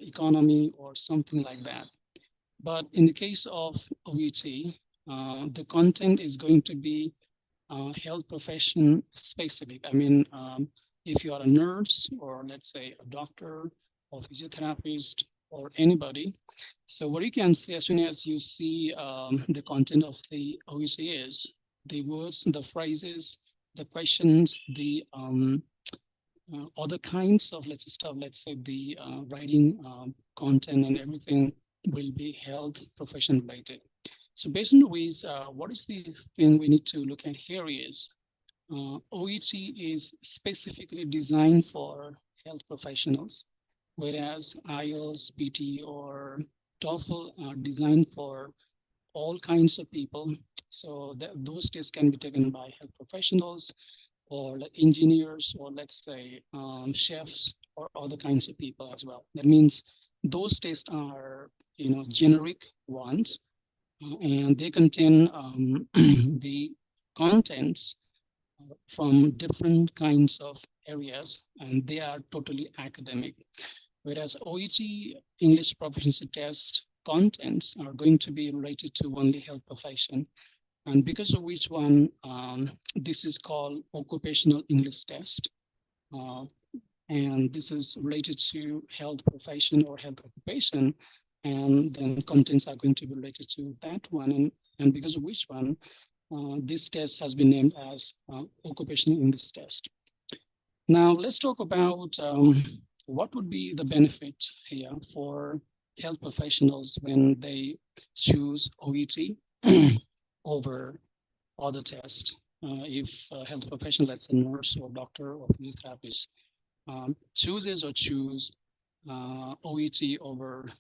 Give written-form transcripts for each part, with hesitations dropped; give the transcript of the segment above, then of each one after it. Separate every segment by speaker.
Speaker 1: economy or something like that. But in the case of OET, the content is going to be health profession specific. I mean, if you are a nurse or let's say a doctor or physiotherapist or anybody, so what you can see as soon as you see the content of the OET is the words, the phrases, the questions, the other kinds of let's say stuff, let's say the writing content and everything will be health profession related. So based on ways, what is the thing we need to look at here is OET is specifically designed for health professionals, whereas IELTS, PT, or TOEFL are designed for all kinds of people. So those tests can be taken by health professionals or like engineers or let's say chefs or other kinds of people as well. That means those tests are generic ones and they contain the contents from different kinds of areas and they are totally academic. Whereas OET English proficiency test contents are going to be related to only health profession. And because of which one, this is called occupational English test. Uh, and this is related to health profession or health occupation. And then contents are going to be related to that one. And because of which one, this test has been named as occupational English test. Now let's talk about what would be the benefit here for health professionals when they choose OET over other tests. If a health professional, let's say nurse or doctor or physiotherapist, chooses or choose OET over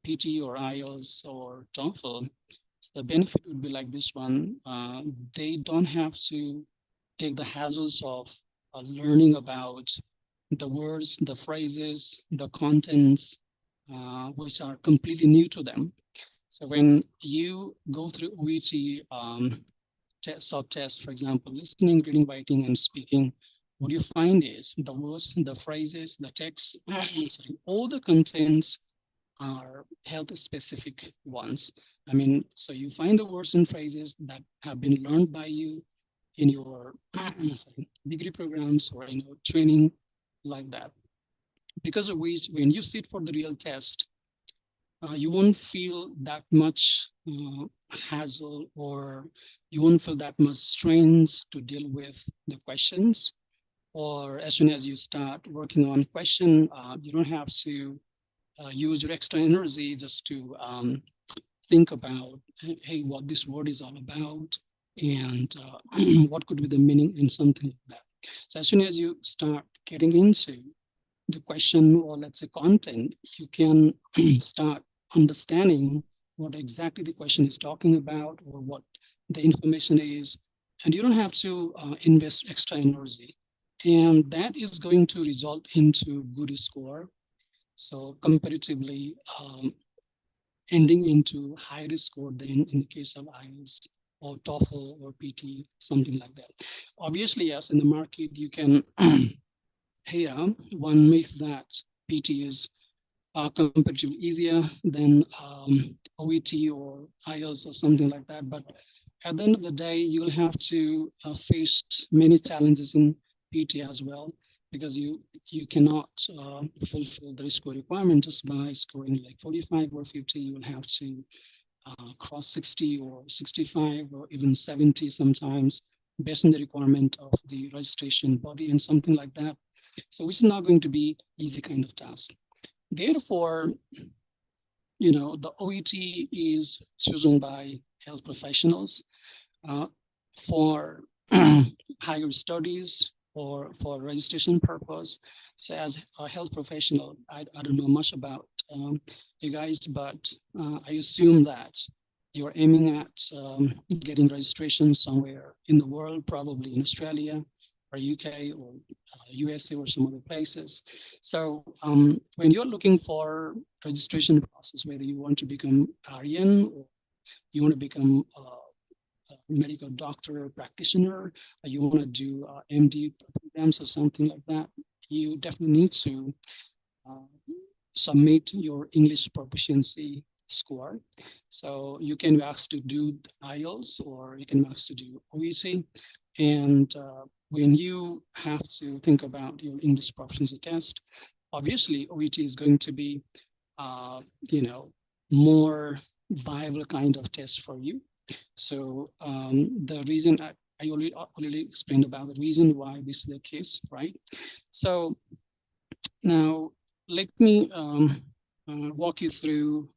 Speaker 1: PT or IELTS or TOEFL, so the benefit would be like this one. They don't have to take the hassles of learning about the words, the phrases, the contents, which are completely new to them. So when you go through OET sub-tests, for example, listening, reading, writing, and speaking, what you find is the words, the phrases, the text, sorry, all the contents are health specific ones. I mean, so you find the words and phrases that have been learned by you in your sorry, degree programs or in your training like that. Because of which, when you sit for the real test, you won't feel that much hassle or you won't feel that much strains to deal with the questions. Or as soon as you start working on question, you don't have to use your extra energy just to think about, hey, what this word is all about and what could be the meaning and something like that. So as soon as you start getting into the question or let's say content, you can start understanding what exactly the question is talking about or what the information is. And you don't have to invest extra energy. And that is going to result into good score. So comparatively, ending into higher score than in the case of IELTS or TOEFL or PT, something like that. Obviously, yes, in the market, you can hear one myth that PT is comparatively easier than OET or IELTS or something like that. But at the end of the day, you'll have to face many challenges in PT as well, because you cannot fulfill the score requirement just by scoring like 45 or 50. You will have to cross 60 or 65 or even 70 sometimes based on the requirement of the registration body and something like that. So which is not going to be easy kind of task. Therefore, the OET is chosen by health professionals uh, for higher studies or for registration purpose. So as a health professional, I don't know much about you guys, but I assume that you're aiming at getting registration somewhere in the world, probably in Australia or UK or USA or some other places. So when you're looking for registration process, whether you want to become RN or you want to become medical doctor or practitioner, you want to do MD programs or something like that, you definitely need to uh, submit your English proficiency score. So you can be asked to do IELTS or you can be asked to do OET. And when you have to think about your English proficiency test, obviously OET is going to be, you know, more viable kind of test for you. So the reason I already explained about the reason why this is the case, right? So now let me walk you through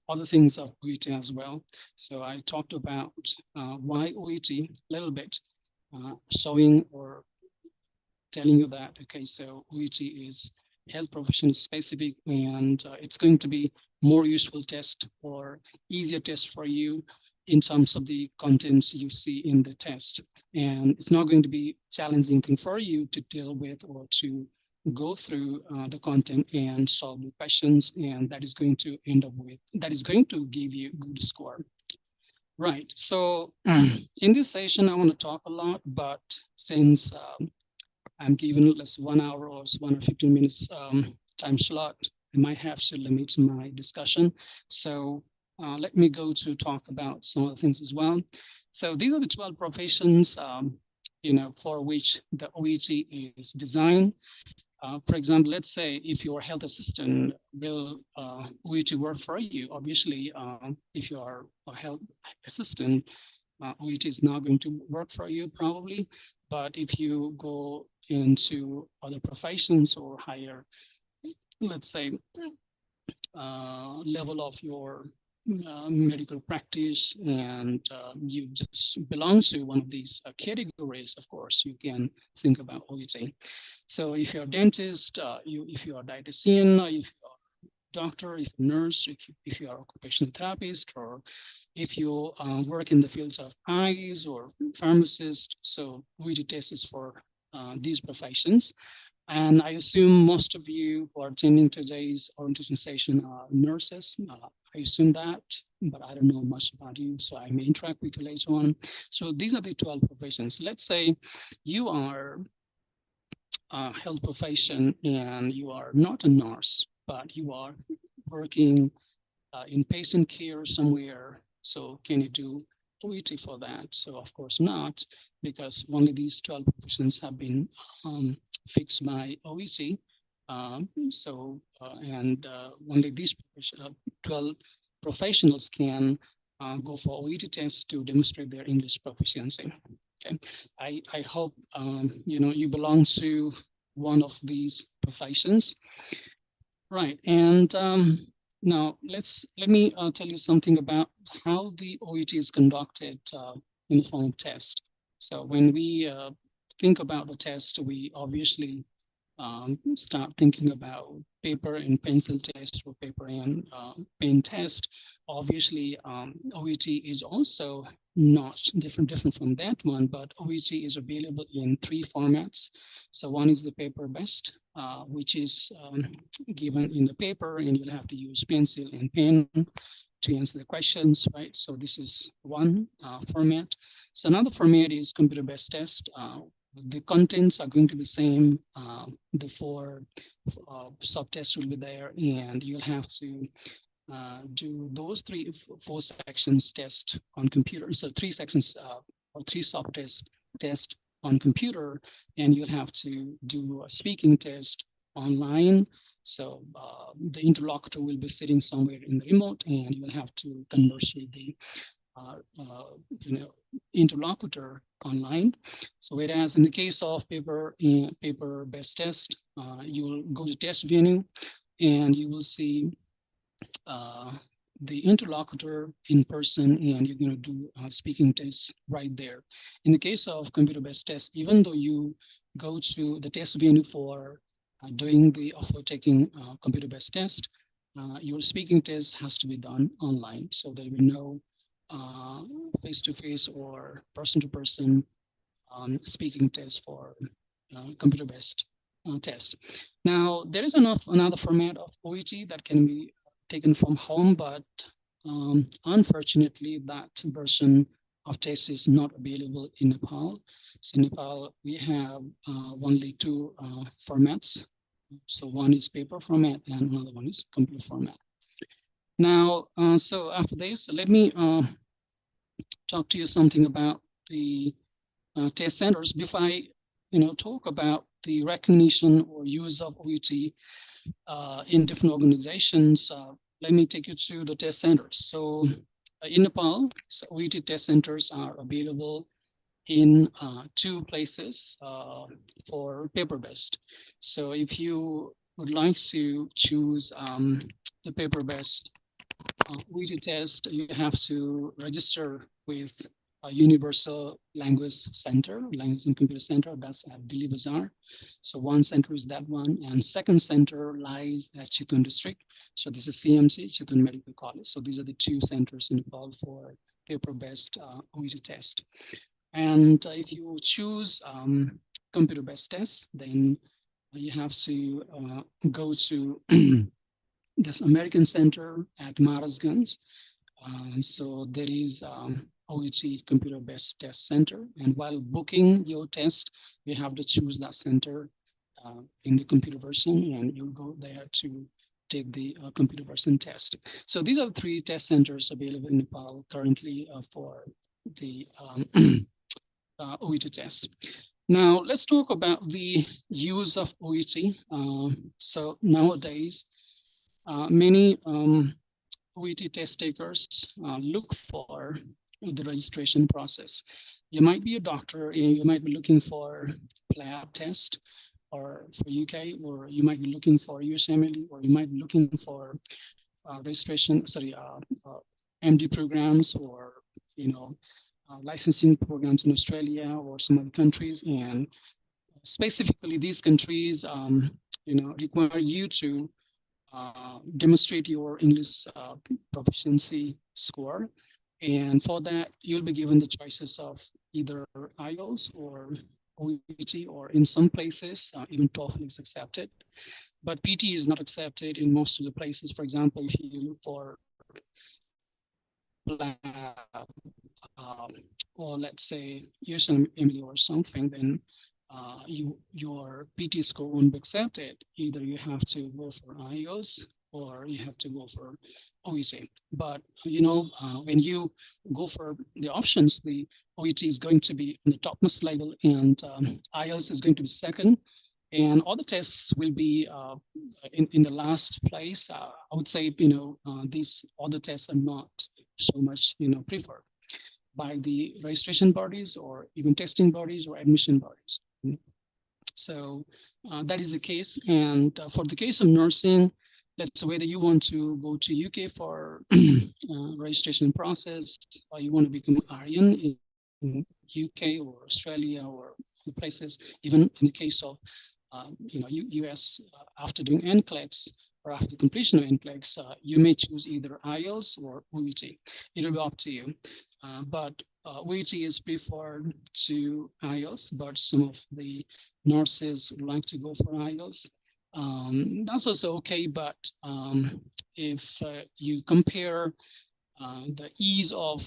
Speaker 1: other things of OET as well. So I talked about why OET a little bit, showing or telling you that, okay, so OET is health profession specific, and it's going to be more useful test or easier test for you in terms of the contents you see in the test. And it's not going to be challenging thing for you to deal with or to go through the content and solve the questions, and that is going to end up with, that is going to give you a good score. Right, so in this session, I want to talk a lot, but since I'm given less 1 hour or 1 or 15 minutes time slot, I might have to limit my discussion. So let me go to talk about some of the things as well. So these are the 12 professions, you know, for which the OET is designed. For example, let's say if your health assistant will OET work for you, obviously, if you are a health assistant, OET is not going to work for you probably. But if you go into other professions or higher, let's say, level of your medical practice, and you just belong to one of these categories, of course, you can think about OET. So if you're a dentist, if you're a dietitian, if you're a doctor, if you're a nurse, if you are occupational therapist, or if you work in the fields of eyes or pharmacist, so OET test is for these professions. And I assume most of you who are attending today's orientation session are nurses. I assume that, but I don't know much about you, so I may interact with you later on. So these are the 12 professions. Let's say you are a health profession and you are not a nurse, but you are working in patient care somewhere. So can you do OET for that? So of course not, because only these 12 professions have been fixed by OET. And only these 12 professionals can go for OET tests to demonstrate their English proficiency. Okay, I hope you know you belong to one of these professions, right? And now let me tell you something about how the OET is conducted in the form of test. So when we think about the test, we obviously start thinking about paper and pencil test or paper and pen test. Obviously, OET is also not different from that one, but OET is available in 3 formats. So one is the paper-based, which is given in the paper, and you'll have to use pencil and pen to answer the questions, right? So this is one format. So another format is computer-based test. The contents are going to be same. The 4 subtests will be there, and you'll have to do those 4 sections test on computer. So 3 sections or 3 subtests test on computer, and you'll have to do a speaking test online. So the interlocutor will be sitting somewhere in the remote, and you will have to converse with the you know, interlocutor online. So whereas in the case of paper-based test, you will go to test venue and you will see the interlocutor in person, and you're going to do a speaking test right there. In the case of computer-based test, even though you go to the test venue for doing the for taking computer-based test, your speaking test has to be done online. So there will be no face-to-face or person-to-person speaking test for computer-based test. Now, there is another format of OET that can be taken from home, but unfortunately, that version of test is not available in Nepal. So in Nepal, we have only 2 formats. So one is paper format and another one is computer format. Now, so after this, let me talk to you something about the test centers before I, talk about the recognition or use of OET in different organizations. Let me take you to the test centers. So in Nepal, so OET test centers are available in two places for paper-based. So if you would like to choose the paper-based OET test, you have to register with a Universal Language Center, Language and Computer Center, that's at Dili Bazaar. So one center is that one, and second center lies at Chitwan district. So this is CMC, Chitwan Medical College. So these are the two centers in Nepal for paper-based OET test. And if you choose computer-based tests, then you have to go to this American Center at Maharajganj. So there is OET computer-based test center. And while booking your test, you have to choose that center in the computer version, and you'll go there to take the computer version test. So these are the three test centers available in Nepal currently for the OET test. Now let's talk about the use of OET. So nowadays, many OET test takers look for the registration process. You might be a doctor and you might be looking for lab test or for UK, or you might be looking for USMLE, or you might be looking for registration, MD programs, or licensing programs in Australia or some other countries. And specifically these countries, require you to demonstrate your English proficiency score. And for that, you'll be given the choices of either IELTS or OET, or in some places, even TOEFL is accepted. But PT is not accepted in most of the places. For example, if you look for or let's say USMLE or something, then your PT score won't be accepted. Either you have to go for IELTS or you have to go for OET. But when you go for the options, the OET is going to be on the topmost level, and IELTS is going to be second, and all the tests will be in the last place. I would say these other tests are not so much preferred by the registration bodies or even testing bodies or admission bodies. So that is the case. And for the case of nursing, let's say whether you want to go to UK for registration process, or you want to become RN in UK or Australia or places, even in the case of US, after doing NCLEX or after completion of NCLEX, you may choose either IELTS or OET. It'll be up to you. But OET is preferred to IELTS, but some of the nurses would like to go for IELTS. That's also okay, but if you compare the ease of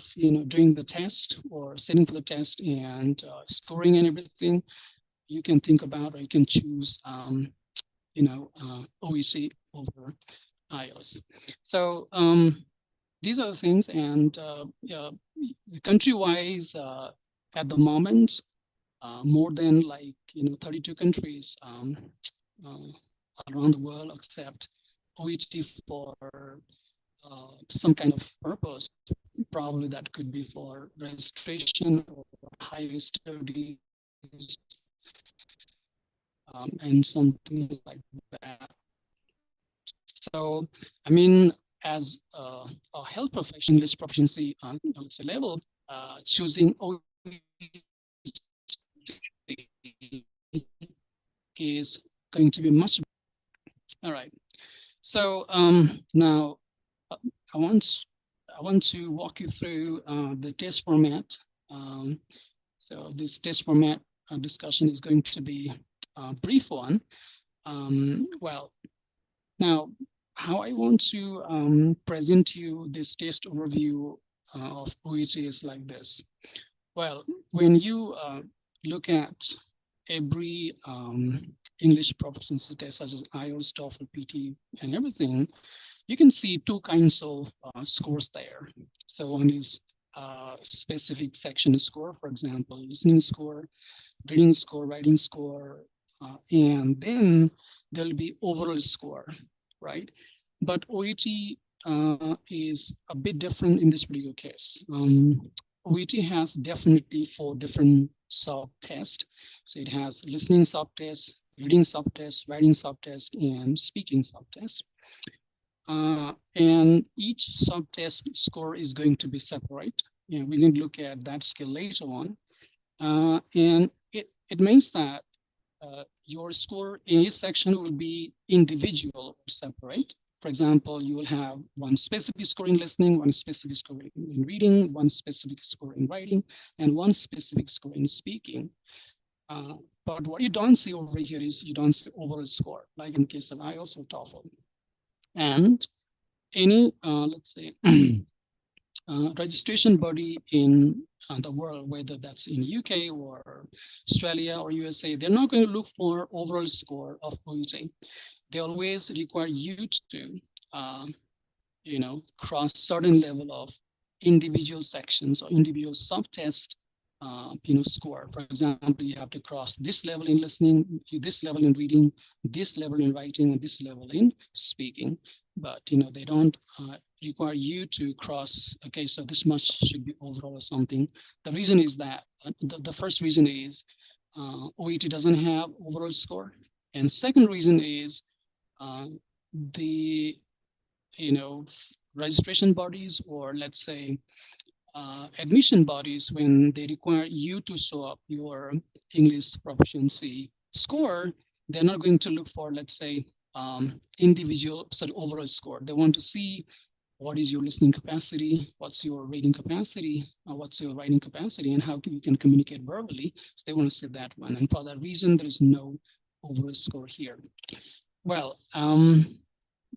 Speaker 1: doing the test or sitting for the test and scoring and everything, you can think about, or you can choose OEC over IELTS. So these are the things, and country-wise, at the moment, more than 32 countries around the world accept OET for some kind of purpose. Probably that could be for registration or higher studies, and something like that. So, I mean, as a health profession, English proficiency let's say level, choosing OET is going to be much. All right. So now I want to walk you through the test format. So this test format discussion is going to be a brief one. Well, now how I want to present to you this test overview of OET is like this. Well, when you look at every English proficiency tests such as IELTS, TOEFL, PT, and everything, you can see two kinds of scores there. So one is specific section score, for example, listening score, reading score, writing score, and then there'll be overall score, right? But OET is a bit different in this particular case. OET has definitely four different sub-tests. So it has listening sub-test, reading sub-test, writing sub-test, and speaking sub-test. And each sub-test score is going to be separate. And we can look at that skill later on. And it means that your score in each section will be individual or separate. For example, you will have one specific score in listening, one specific score in reading, one specific score in writing, and one specific score in speaking. But what you don't see over here is you don't see overall score, like in case of IELTS or TOEFL. And any, let's say, registration body in the world, whether that's in UK or Australia or USA, they're not going to look for overall score of OET. They always require you to, cross certain level of individual sections or individual subtest, score. For example, you have to cross this level in listening, this level in reading, this level in writing, and this level in speaking. But they don't require you to cross. Okay, so this much should be overall or something. The reason is that the first reason is OET doesn't have overall score, and second reason is the registration bodies, or let's say admission bodies, when they require you to show up your English proficiency score, they're not going to look for, let's say, individual overall score. They want to see what is your listening capacity, what's your reading capacity, what's your writing capacity, and how you can communicate verbally. So they want to see that one. And for that reason, there is no overall score here. Well,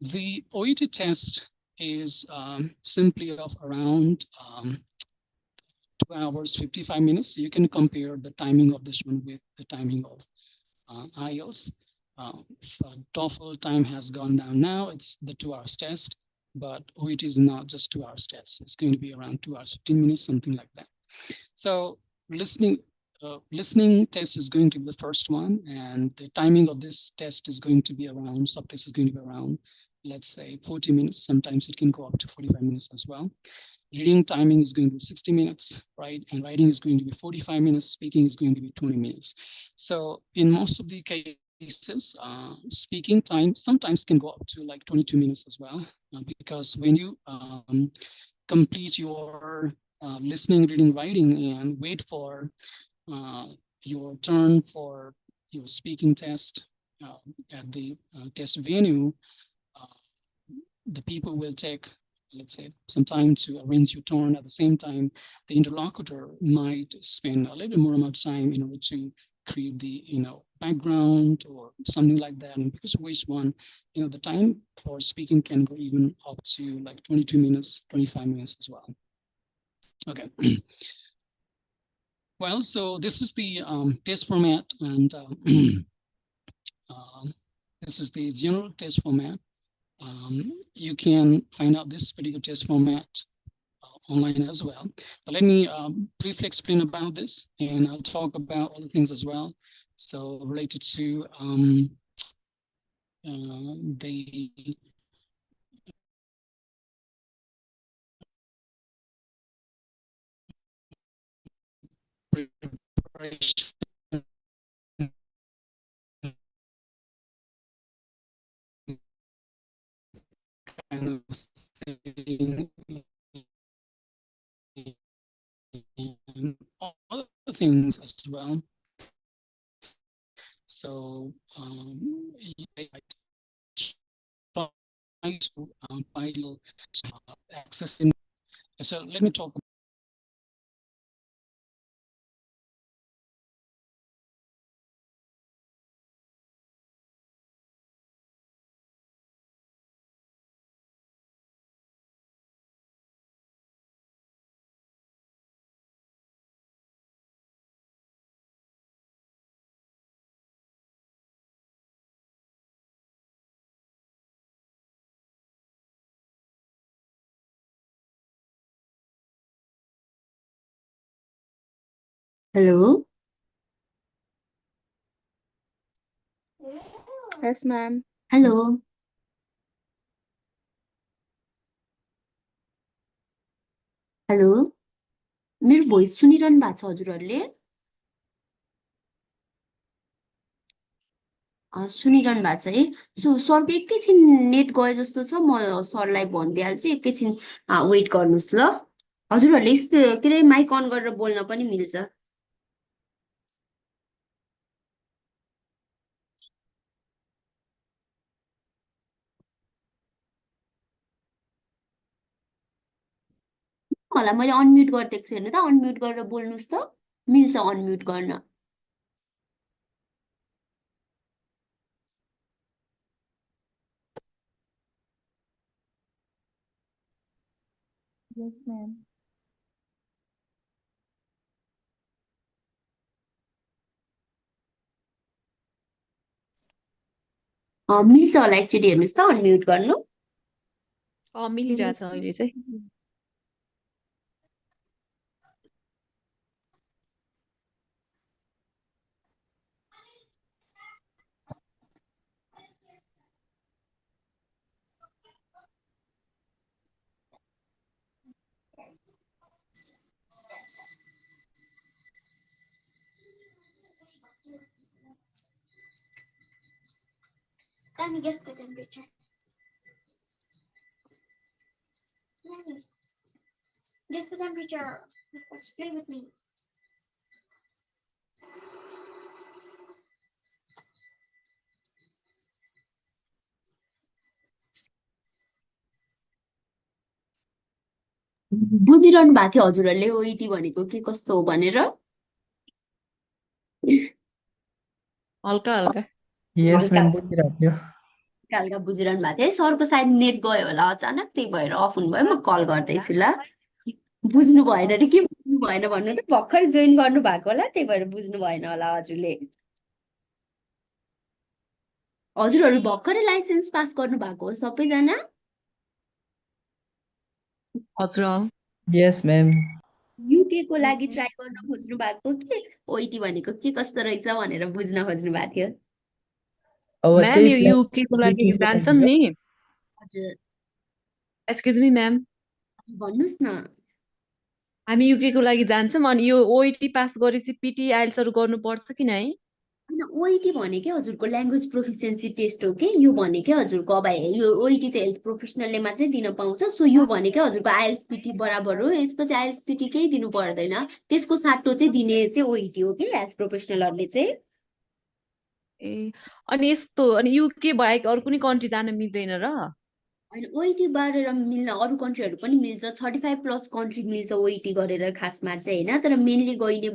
Speaker 1: the OET test is simply of around 2 hours, 55 minutes. You can compare the timing of this one with the timing of IELTS. TOEFL time has gone down now. It's the 2 hours test, but OET is not just 2 hours test. It's going to be around 2 hours, 15 minutes, something like that. So listening test is going to be the first one, and the timing of this test is going to be around, subtest is going to be around, let's say 40 minutes. Sometimes it can go up to 45 minutes as well. Reading timing is going to be 60 minutes, right? And writing is going to be 45 minutes. Speaking is going to be 20 minutes. So in most of the cases, speaking time sometimes can go up to like 22 minutes as well, because when you complete your listening, reading, writing, and wait for your turn for your speaking test at the test venue, the people will take, let's say, some time to arrange your turn. At the same time, the interlocutor might spend a little bit more amount of time in order to create the background or something like that. And because of which one, the time for speaking can go even up to like 22 minutes, 25 minutes as well. Okay. Well, so this is the test format, and this is the general test format. You can find out this particular test format online as well. But let me briefly explain about this, and I'll talk about other things as well. So related to the preparation kind of thing, and other things as well. So I try to idle accessing. So let me talk
Speaker 2: Hello.
Speaker 3: Yes, ma'am.
Speaker 2: Hello. Hello मेरो voice सुनिरहनु भएको छ हजुरहरूले सुनिरहनु भएको छ है सरको एकैछिन नेट गए जस्तो छ म सरलाई भनिदिइहाल्छु एकैछिन वेट गर्नुहोस् ल हजुरहरूले के अरे माइक अन गरेर बोल्न पनि मिल्छ होला मैले अनम्युट गरिदिएको छु हेर्नु त अनम्युट गरेर बोल्नुहोस् त मिल्छ अनम्युट गर्न
Speaker 3: Yes, ma'am.
Speaker 2: मिल्छ होला एकचोटि हेर्नुहोस् त अनम्युट गर्नु
Speaker 4: मिलिरहेछ अहिले चाहिँ
Speaker 2: Let me guess the temperature. Guess the temperature. Play with me. बुझिरहनु भएको थियो हजुरहरूले ओइटी भनेको के कस्तो हो भनेर
Speaker 4: हल्का हल्का
Speaker 5: यस म्याम बुझिरहेको थियो
Speaker 2: हल्का बुझिरहनु भएको थियो सरको सायद नेट गयो होला अचानक त्यही भएर अफ हुनुभयो म कल गर्दैछु ल बुझ्नु भएन अरे के बुझ्नु भएन भन्नु त भर्खर जोइन गर्नु भएको होला त्यही भएर बुझ्नु भएन होला हजुरले हजुरहरू भर्खरै लाइसेन्स पास गर्नु भएको हो सबैजना
Speaker 4: हजुर
Speaker 5: यस म्याम
Speaker 2: युके को लागि ट्राई गर्न खोज्नु भएको कि ओइटी भनेको के कस्तो रहेछ भनेर बुझ्न खोज्नु भएको थियो
Speaker 5: अब
Speaker 4: म्याम
Speaker 5: त्यही
Speaker 4: यो
Speaker 5: प्लान
Speaker 4: युके को लागि
Speaker 5: युके को
Speaker 4: जान्छन्
Speaker 5: लागि
Speaker 4: नि
Speaker 2: हजुर
Speaker 4: एक्सक्युज मी म्याम
Speaker 2: भन्नुहोस् न
Speaker 4: हामी युके को लागि जान्छौँ अनि यो ओइटी पास गरेपछि पिटी आइएल्सहरू गर्नुपर्छ कि नै
Speaker 2: होइन ओइटी भनेकै हजुरको ल्याङ्ग्वेज प्रोफिसियन्सी टेस्ट हो कि यो भनेकै हजुरको अब यो ओइटी चाहिँ हेल्थ प्रोफेसनलले मात्रै दिन पाउँछ सो यो भनेकै हजुरको आइएल्सपिटी बराबर हो यसपछि आइएल्सपिटी केही दिनु पर्दैन त्यसको साटो चाहिँ दिने चाहिँ ओइटी हो कि हेल्थ प्रोफेसनलहरूले चाहिँ
Speaker 4: ए अनि यस्तो अनि युके बाहेक अरू कुनै कन्ट्री जान मिल्दैन र
Speaker 2: होइन ओइटी गरेर मिल्न अरू कन्ट्रीहरू पनि मिल्छ 35+ कन्ट्री मिल्छ ओइटी गरेर खासमा चाहिँ होइन तर मेनली गइने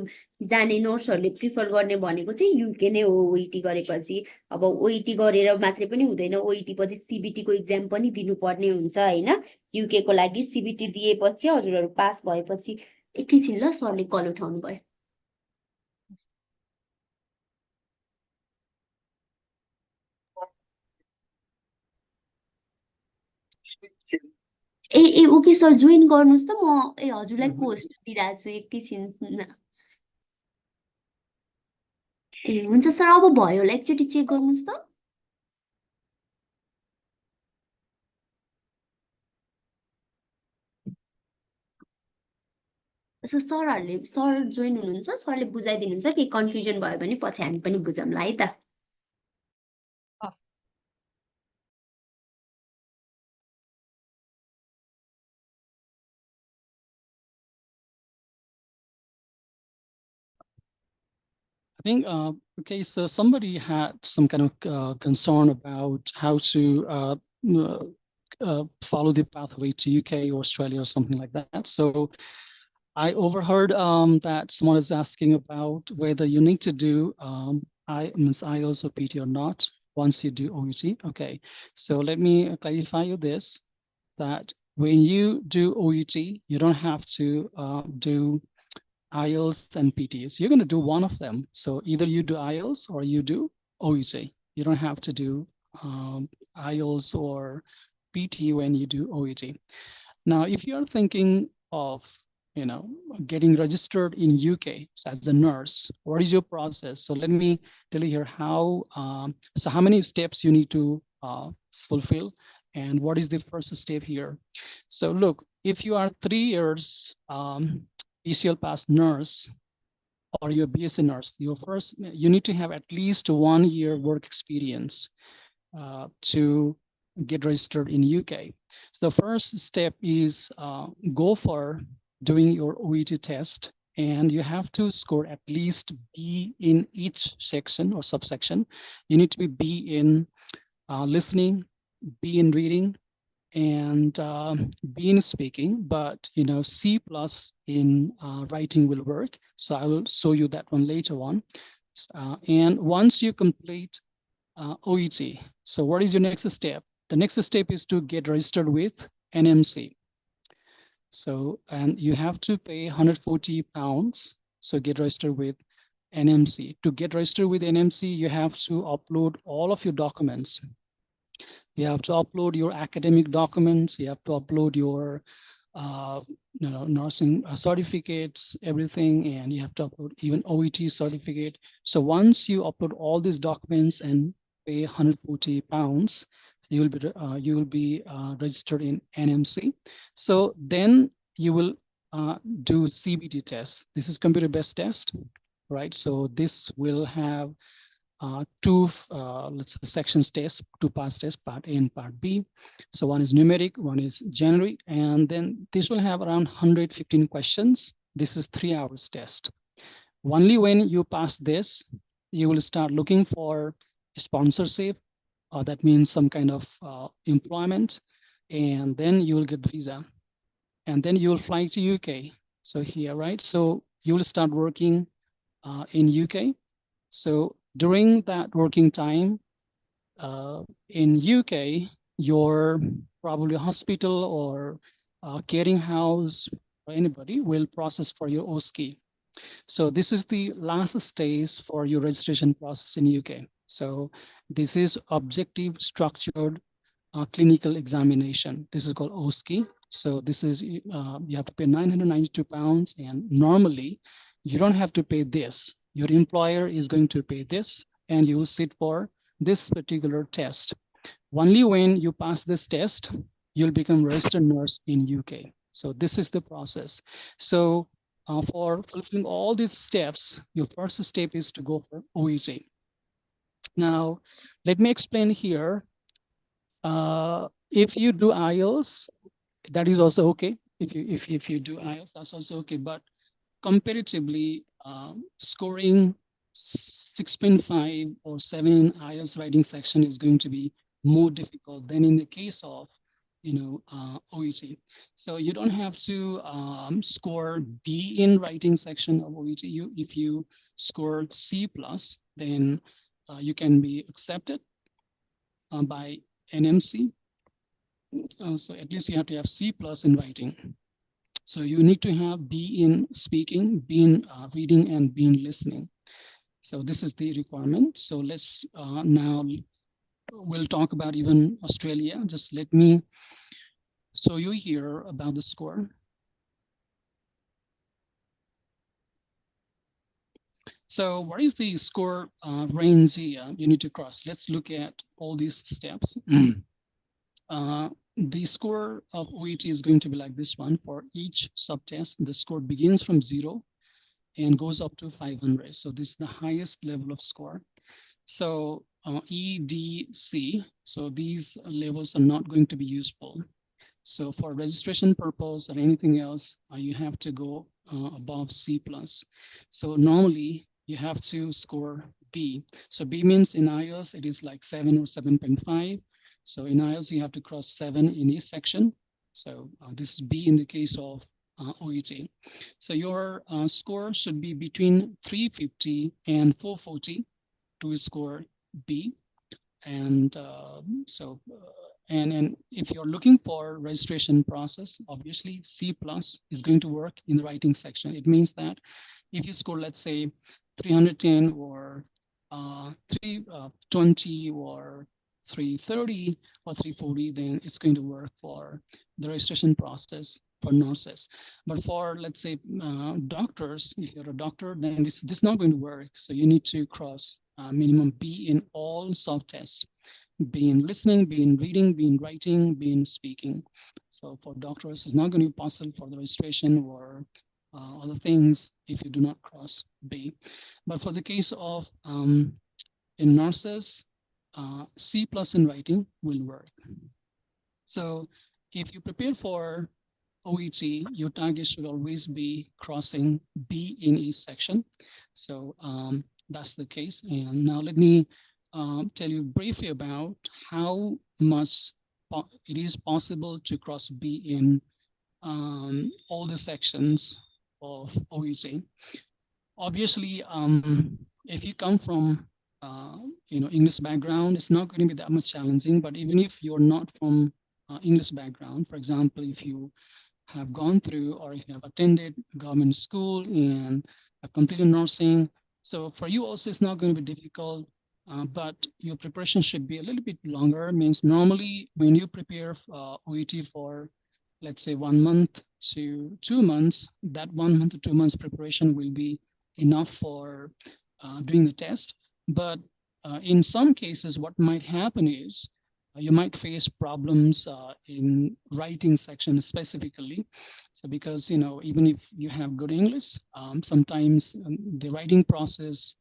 Speaker 2: जाने नर्सहरूले प्रिफर गर्ने भनेको चाहिँ युके नै हो ओइटी गरेपछि अब ओइटी गरेर मात्रै पनि हुँदैन ओइटी पछि सिबिटीको इक्जाम पनि दिनुपर्ने हुन्छ होइन युके को लागि सिबिटी दिएपछि हजुरहरू पास भएपछि एकैछिन ल सरले कल उठाउनु भयो ए ओके सर जोइन गर्नुहोस् त म हजुरलाई पोस्ट दिइरहेको छु एकैछिन ए हुन्छ सर अब भयो होला एकचोटि चेक गर्नुहोस् त सो सर जोइन हुनुहुन्छ सरले बुझाइदिनुहुन्छ के कन्फ्युजन भयो भने पछि हामी पनि बुझौँला है त
Speaker 1: I think, okay, so somebody had some kind of concern about how to follow the pathway to UK or Australia or something like that. So I overheard that someone is asking about whether you need to do IELTS or PT or not once you do OET. Okay, so let me clarify you this, that when you do OET, you don't have to do IELTS and PTs. You're going to do one of them. So either you do IELTS or you do OET. You don't have to do IELTS or PT when you do OET. Now, if you're thinking of getting registered in UK as a nurse. What is your process? So let me tell you here how many steps you need to fulfill, and what is the first step here. So look, if you are 3 years PCL pass nurse, or you're a BSc nurse, you need to have at least 1 year work experience to get registered in UK. So the first step is go for doing your OET test, and you have to score at least B in each section or subsection. You need to be B in listening, B in reading, and B in speaking, but C plus in writing will work. So I will show you that one later on. And once you complete OET, so what is your next step? The next step is to get registered with NMC. So, and you have to pay £140. So get registered with NMC. To get registered with NMC, you have to upload all of your documents. You have to upload your academic documents. You have to upload your nursing certificates, everything, and you have to upload even OET certificate. So once you upload all these documents and pay £140, you will be registered in NMC. So then you will do CBT test. This is computer-based test, right? So this will have two let's say sections test, 2 parts test, part A and part B. So one is numeric, one is generic, and then this will have around 115 questions. This is 3 hours test. Only when you pass this, you will start looking for sponsorship, that means some kind of employment, and then you will get visa, and then you will fly to UK. So here, right? So you will start working in UK. So during that working time in UK, your probably hospital or caring house or anybody will process for your OSCE. So this is the last stage for your registration process in UK. So this is objective structured clinical examination. This is called OSCE. So this is, you have to pay £992, and normally you don't have to pay this. Your employer is going to pay this, and you will sit for this particular test. Only when you pass this test, you'll become registered nurse in UK. So this is the process. So for fulfilling all these steps, your first step is to go for OET. Now, let me explain here. If you do IELTS, that is also okay. If you do IELTS, that's also okay. But comparatively, scoring 6.5 or 7 in IELTS writing section is going to be more difficult than in the case of OET. So you don't have to score B in writing section of OET. If you score C plus, then you can be accepted by NMC. So at least you have to have C plus in writing. So you need to have B in speaking, B in reading, and B in listening. So this is the requirement. So let's now we'll talk about even Australia. Just let me show you here about the score. So what is the score range here you need to cross? Let's look at all these steps. The score of OET is going to be like this one. For each subtest, the score begins from 0 and goes up to 500. So this is the highest level of score. So EDC, so these levels are not going to be useful. So for registration purpose or anything else, you have to go above C plus. So normally you have to score B. So B means in IELTS, it is like 7 or 7.5. So in IELTS, you have to cross 7 in each section. So this is B in the case of OET. So your score should be between 350 and 440 to score B. And and if you're looking for registration process, obviously C plus is going to work in the writing section. It means that if you score, let's say 310 or 320 or 330 or 340, then it's going to work for the registration process for nurses. But for, let's say, doctors, if you're a doctor, then this is not going to work. So you need to cross minimum B in all soft tests, be in listening, be in reading, be in writing, be in speaking. So for doctors, it's not going to be possible for the registration or other things if you do not cross B. But for the case of in nurses, C+ in writing will work. So if you prepare for OET, your target should always be crossing B in each section. So that's the case. And now let me tell you briefly about how much it is possible to cross B in all the sections of OET. Obviously, if you come from English background, it's not going to be that much challenging. But even if you're not from English background, for example, if you have gone through or if you have attended government school and have completed nursing, so for you also it's not going to be difficult, but your preparation should be a little bit longer. Means normally when you prepare OET for, let's say, 1 month to 2 months, that 1 month to 2 months preparation will be enough for doing the test. But in some cases, what might happen is you might face problems in writing section specifically. So because, even if you have good English, sometimes the writing process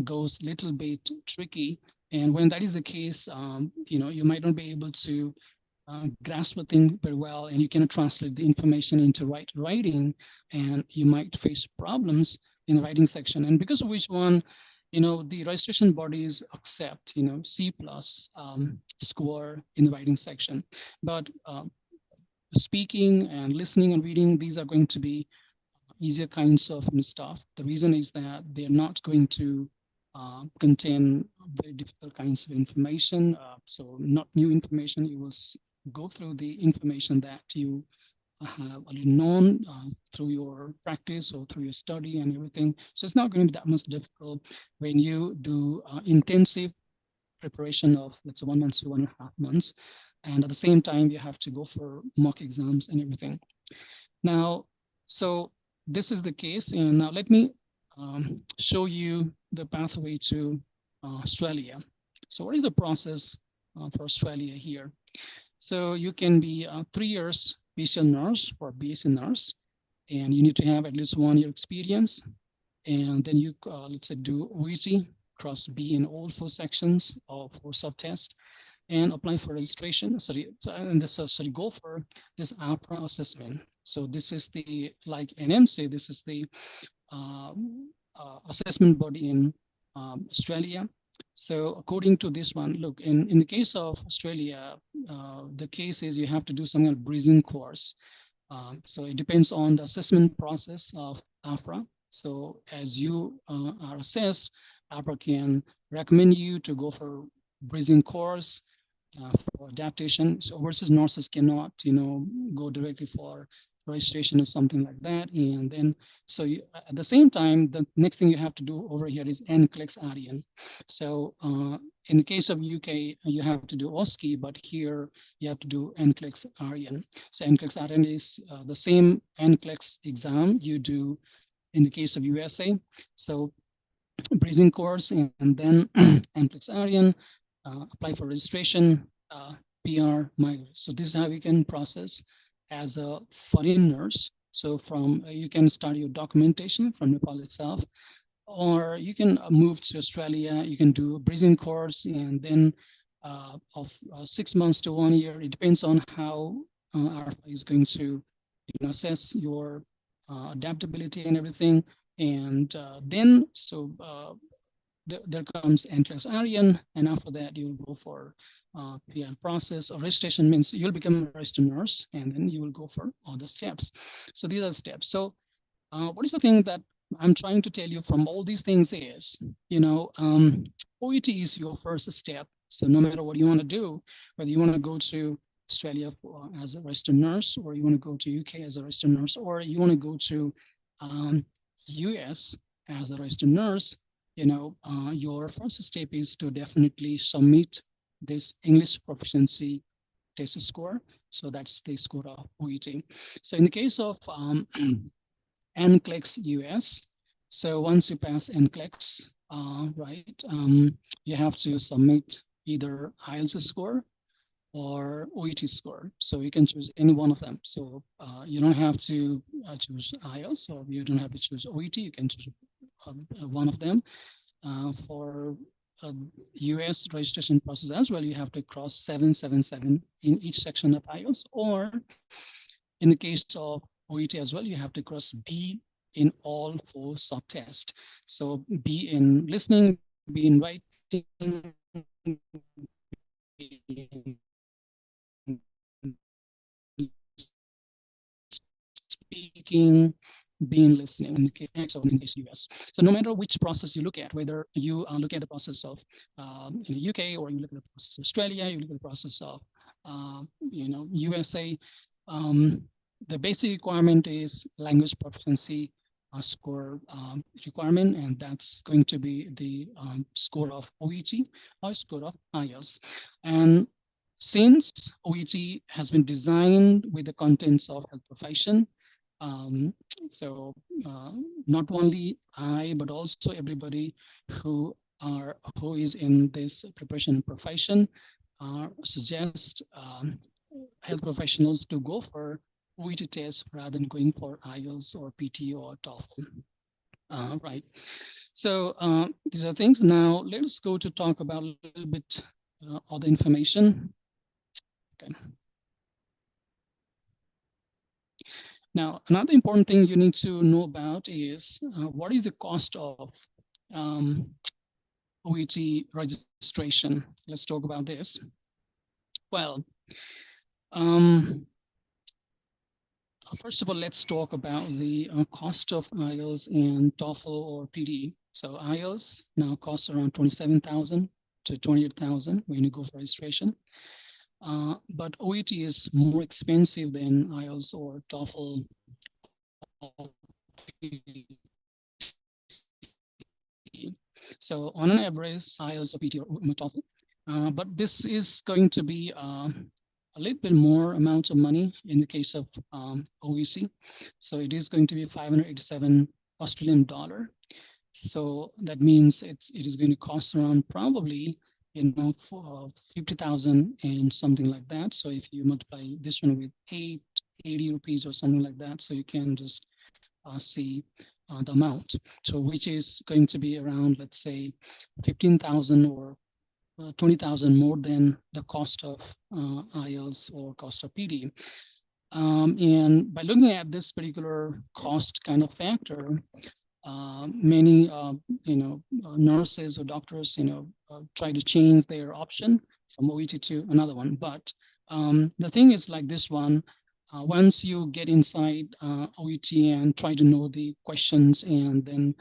Speaker 1: goes a little bit tricky. And when that is the case, you might not be able to grasp the thing very well, and you cannot translate the information into writing, and you might face problems in the writing section. And because of which one, the registration bodies accept, C+ score in the writing section. But speaking and listening and reading, these are going to be easier kinds of stuff. The reason is that they're not going to contain very difficult kinds of information. So not new information. You will go through the information that you have already known through your practice or through your study and everything. So it's not going to be that much difficult when you do intensive preparation of, let's say, 1 month to 1.5 months. And at the same time, you have to go for mock exams and everything. Now, so this is the case. And now let me show you the pathway to Australia. So what is the process for Australia here? So you can be 3 years PCL nurse or BSc nurse, and you need to have at least 1 year experience. And then you, let's say, do OET, cross B in all 4 sections of 4 sub-tests, and apply for registration. Go for this APRA assessment. So this is the, like NMC, this is the assessment body in Australia. So according to this one, look, in the case of Australia, the case is you have to do some kind of bridging course. So it depends on the assessment process of APRA. So as you are assessed, APRA can recommend you to go for bridging course for adaptation. So versus nurses cannot, go directly for registration or something like that. And then, so at the same time, the next thing you have to do over here is NCLEX ARIAN. So in the case of UK, you have to do OSCE, but here you have to do NCLEX ARIAN. So NCLEX ARIAN is the same NCLEX exam you do in the case of USA. So bridging course, and then NCLEX ARIAN, apply for registration, PR, migrate. So this is how you can process as a foreign nurse. So from you can start your documentation from Nepal itself, or you can move to Australia. You can do a bridging course, and then of 6 months to 1 year. It depends on how ARPA is going to assess your adaptability and everything. And then there comes NCLEX ARIAN, and after that you'll go for PR process. Or registration means you'll become a registered nurse, and then you will go for all the steps. So these are steps. So what is the thing that I'm trying to tell you from all these things is, OET is your first step. So no matter what you want to do, whether you want to go to Australia as a registered nurse, or you want to go to UK as a registered nurse, or you want to go to US as a registered nurse, your first step is to definitely submit this English proficiency test score. So that's the score of OET. So in the case of NCLEX US, so once you pass NCLEX, right, you have to submit either IELTS score or OET score. So you can choose any one of them. So you don't have to choose IELTS, or you don't have to choose OET. You can choose one of them. For US registration process as well, you have to cross 777 in each section of IELTS, or in the case of OET as well, you have to cross B in all 4 sub-tests. So B in listening, B in writing, B in speaking, being listening in the case of English US. So no matter which process you look at, whether you look at the process of in the UK, or you look at the process of Australia, you look at the process of USA, the basic requirement is language proficiency score requirement, and that's going to be the score of OET or score of IELTS. And since OET has been designed with the contents of health profession, so not only I, but also everybody who is in this preparation profession suggest health professionals to go for OET test rather than going for IELTS or PT or TOEFL. Right. So these are things. Now let us go to talk about a little bit other information. Okay. Now, another important thing you need to know about is what is the cost of OET registration. Let's talk about this. Well, first of all, let's talk about the cost of IELTS and TOEFL or PD. So IELTS now costs around 27,000 to 28,000 when you go for registration. But OET is more expensive than IELTS or TOEFL. So on an average, IELTS or PT or TOEFL. But this is going to be a little bit more amount of money in the case of OEC. So it is going to be 587 Australian dollar. So that means it is going to cost around probably, for 50,000 and something like that. So if you multiply this one with 80 rupees or something like that, so you can just see the amount. So which is going to be around, let's say, 15,000 or 20,000 more than the cost of IELTS or cost of PD. And by looking at this particular cost kind of factor, many nurses or doctors try to change their option from OET to another one. But the thing is like this one, once you get inside OET and try to know the questions and then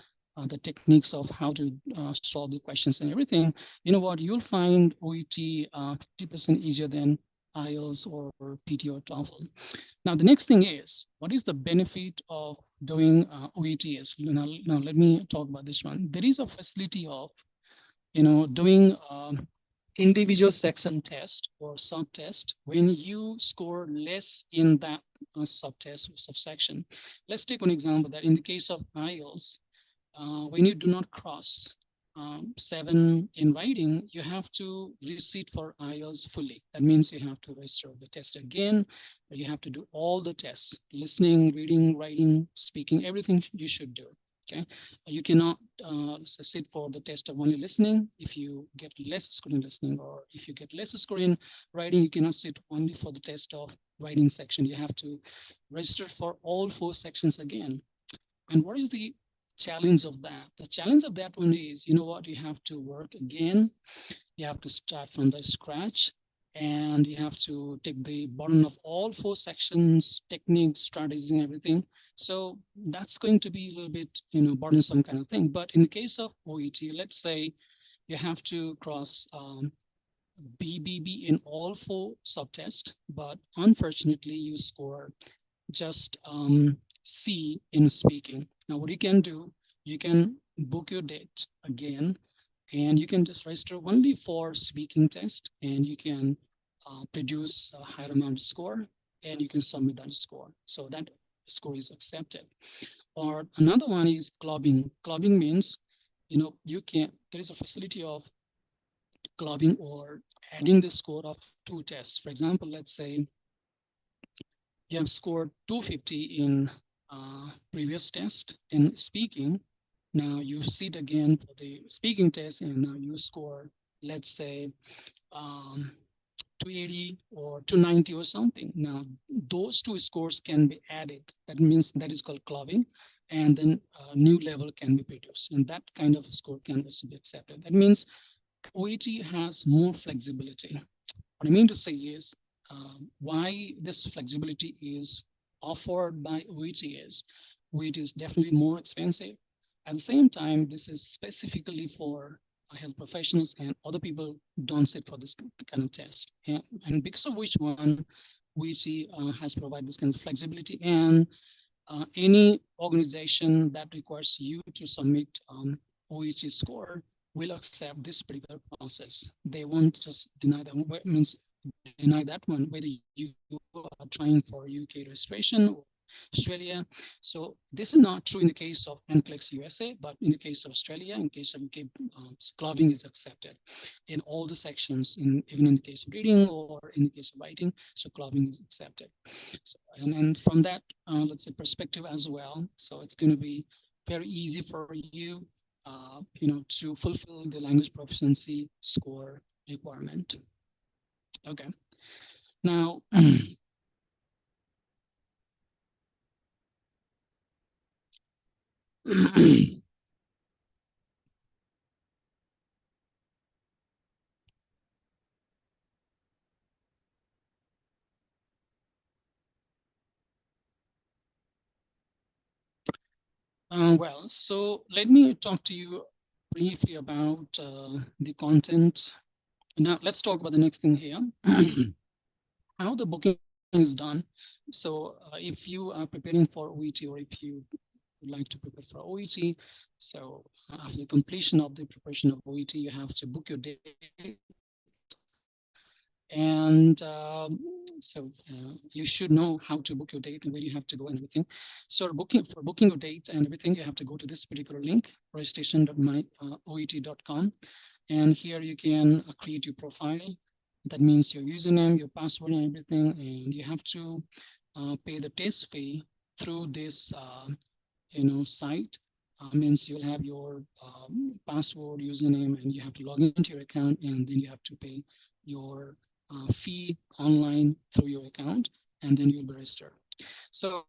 Speaker 1: the techniques of how to solve the questions and everything, you know what, you'll find OET 50% easier than IELTS or PT or TOEFL. Now, the next thing is, what is the benefit of doing OETs? Now, let me talk about this one. There is a facility of, doing individual section test or sub-test when you score less in that sub-test or subsection. Let's take an example that in the case of IELTS, when you do not cross 7 in writing, you have to resit for IELTS fully. That means you have to register the test again, or you have to do all the tests, listening, reading, writing, speaking, everything you should do. Okay, you cannot sit for the test of only listening if you get less score in listening, or if you get less score in writing, you cannot sit only for the test of writing section. You have to register for all 4 sections again. And what is the challenge of that? The challenge of that one is, you know what, you have to work again. You have to start from the scratch, and you have to take the burden of all 4 sections, techniques, strategies, and everything. So that's going to be a little bit, burdensome kind of thing. But in the case of OET, let's say you have to cross BBB in all 4 subtests, but unfortunately you score just C in speaking. Now what you can do, you can book your date again, and you can just register only for speaking test, and you can produce a higher amount of score, and you can submit that score. So that score is accepted. Or another one is clubbing. Clubbing means, there is a facility of clubbing or adding the score of two tests. For example, let's say you have scored 250 in previous test in speaking. Now you sit again for the speaking test, and now you score, let's say, 280 or 290 or something. Now those two scores can be added. That means that is called clubbing, and then a new level can be produced, and that kind of score can also be accepted. That means OET has more flexibility. What I mean to say is, why this flexibility is offered by OET is definitely more expensive. At the same time, this is specifically for health professionals, and other people don't sit for this kind of test. And because of which one, OET has provided this kind of flexibility, and any organization that requires you to submit OET score will accept this particular process. They won't just deny them. Means deny that one, whether you are trying for UK registration or Australia. So this is not true in the case of NCLEX USA, but in the case of Australia, in case of UK, clubbing is accepted in all the sections, even in the case of reading or in the case of writing. So clubbing is accepted. So, and from that, let's say, perspective as well. So it's going to be very easy for you, to fulfill the language proficiency score requirement. Okay. Now, well, so let me talk to you briefly about the content. Now, let's talk about the next thing here. How the booking is done. So if you are preparing for OET, or if you would like to prepare for OET, so after the completion of the preparation of OET, you have to book your date. And you should know how to book your date and where you have to go and everything. So for booking your date and everything, you have to go to this particular link, registration.myoet.com. And here you can create your profile. That means your username, your password, and everything. And you have to pay the test fee through this, site. Means you'll have your password, username, and you have to log into your account, and then you have to pay your fee online through your account, and then you'll be registered. So,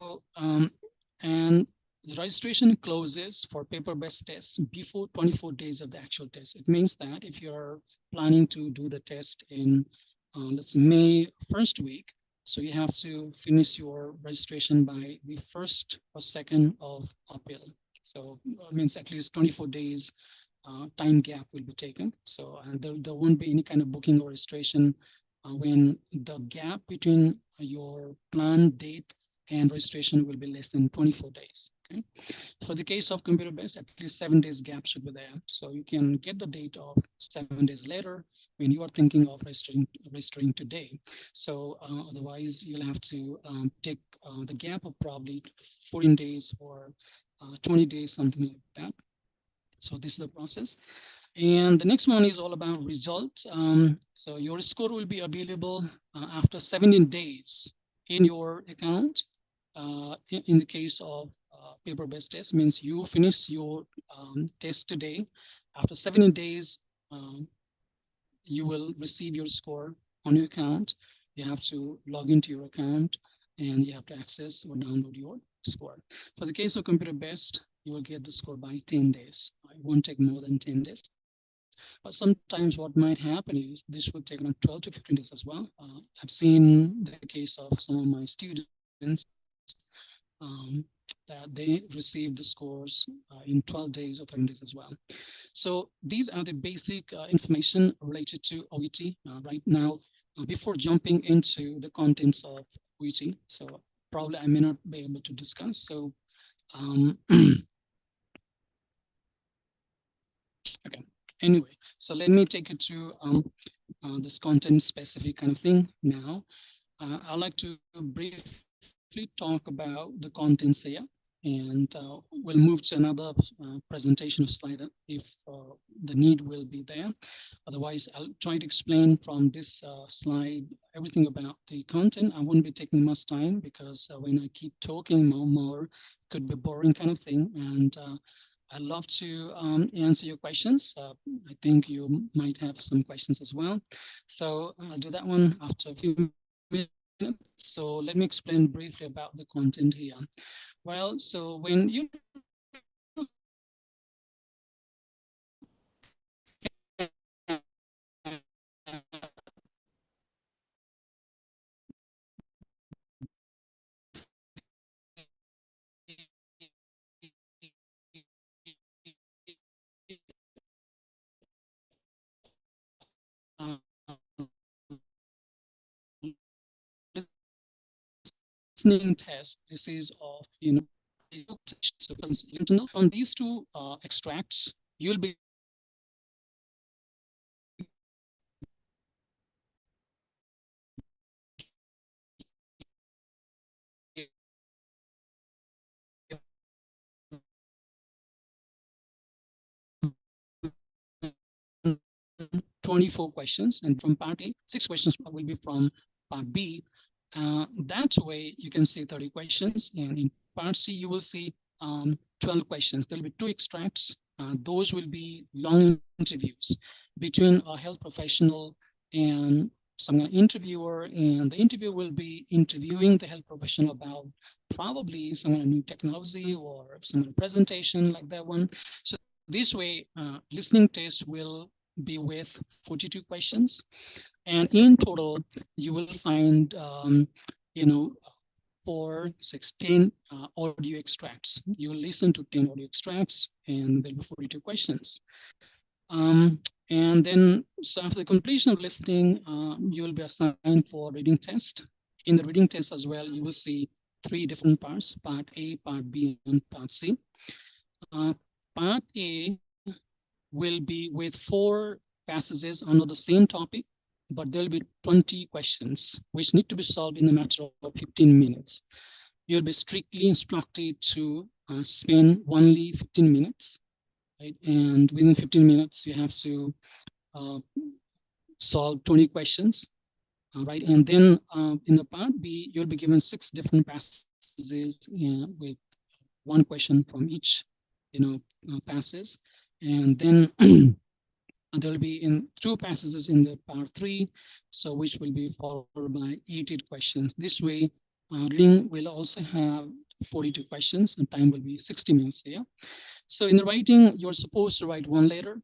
Speaker 1: and the registration closes for paper-based tests before 24 days of the actual test. It means that if you're planning to do the test in, let's say, May 1st week, so you have to finish your registration by the 1st or 2nd of April. So it means at least 24 days time gap will be taken. So there won't be any kind of booking or registration when the gap between your planned date and registration will be less than 24 days. Okay. For the case of computer-based, at least 7 days gap should be there. So you can get the date of 7 days later when you are thinking of registering today. So otherwise, you'll have to take the gap of probably 14 days or 20 days, something like that. So this is the process. And the next one is all about results. So your score will be available after 17 days in your account. In the case of paper-based test, means you finish your test today. After 17 days, you will receive your score on your account. You have to log into your account, and you have to access or download your score. For the case of computer-based, you will get the score by 10 days. It won't take more than 10 days. But sometimes what might happen is this will take around 12 to 15 days as well. I've seen the case of some of my students that they received the scores in 12 days or 10 days as well. So these are the basic information related to OET right now. Before jumping into the contents of OET, so probably I may not be able to discuss. So okay. Anyway, so let me take you to this content specific kind of thing now. I'd like to briefly talk about the contents here, and we'll move to another presentation of slide if the need will be there. Otherwise, I'll try to explain from this slide everything about the content. I won't be taking much time because when I keep talking more, it could be boring kind of thing. And I'd love to answer your questions. I think you might have some questions as well. So I'll do that one after a few minutes. So let me explain briefly about the content here. Well, so when you listening test, this is of, so on these two extracts, you'll be 24 questions, and from part A, 6 questions will be from part B. That way, you can see 30 questions, and in part C, you will see 12 questions. There'll be 2 extracts. Those will be long interviews between a health professional and some interviewer, and the interviewer will be interviewing the health professional about probably some kind of new technology or some kind of presentation like that one. So this way, listening test will be with 42 questions, and in total you will find 4, 16 audio extracts. You will listen to 10 audio extracts, and there'll be 42 questions. And then, so after the completion of listening, you will be assigned for reading test. In the reading test as well, you will see 3 different parts: part A, part B, and part C. Part A will be with 4 passages under the same topic, but there'll be 20 questions which need to be solved in a matter of 15 minutes. You'll be strictly instructed to spend only 15 minutes, right? And within 15 minutes, you have to solve 20 questions, right? And then in the part B, you'll be given 6 different passages with 1 question from each, passes. And then there will be in 2 passages in the part 3, so which will be followed by 80 questions. This way, reading will also have 42 questions, and time will be 60 minutes here. So in the writing, you're supposed to write 1 letter,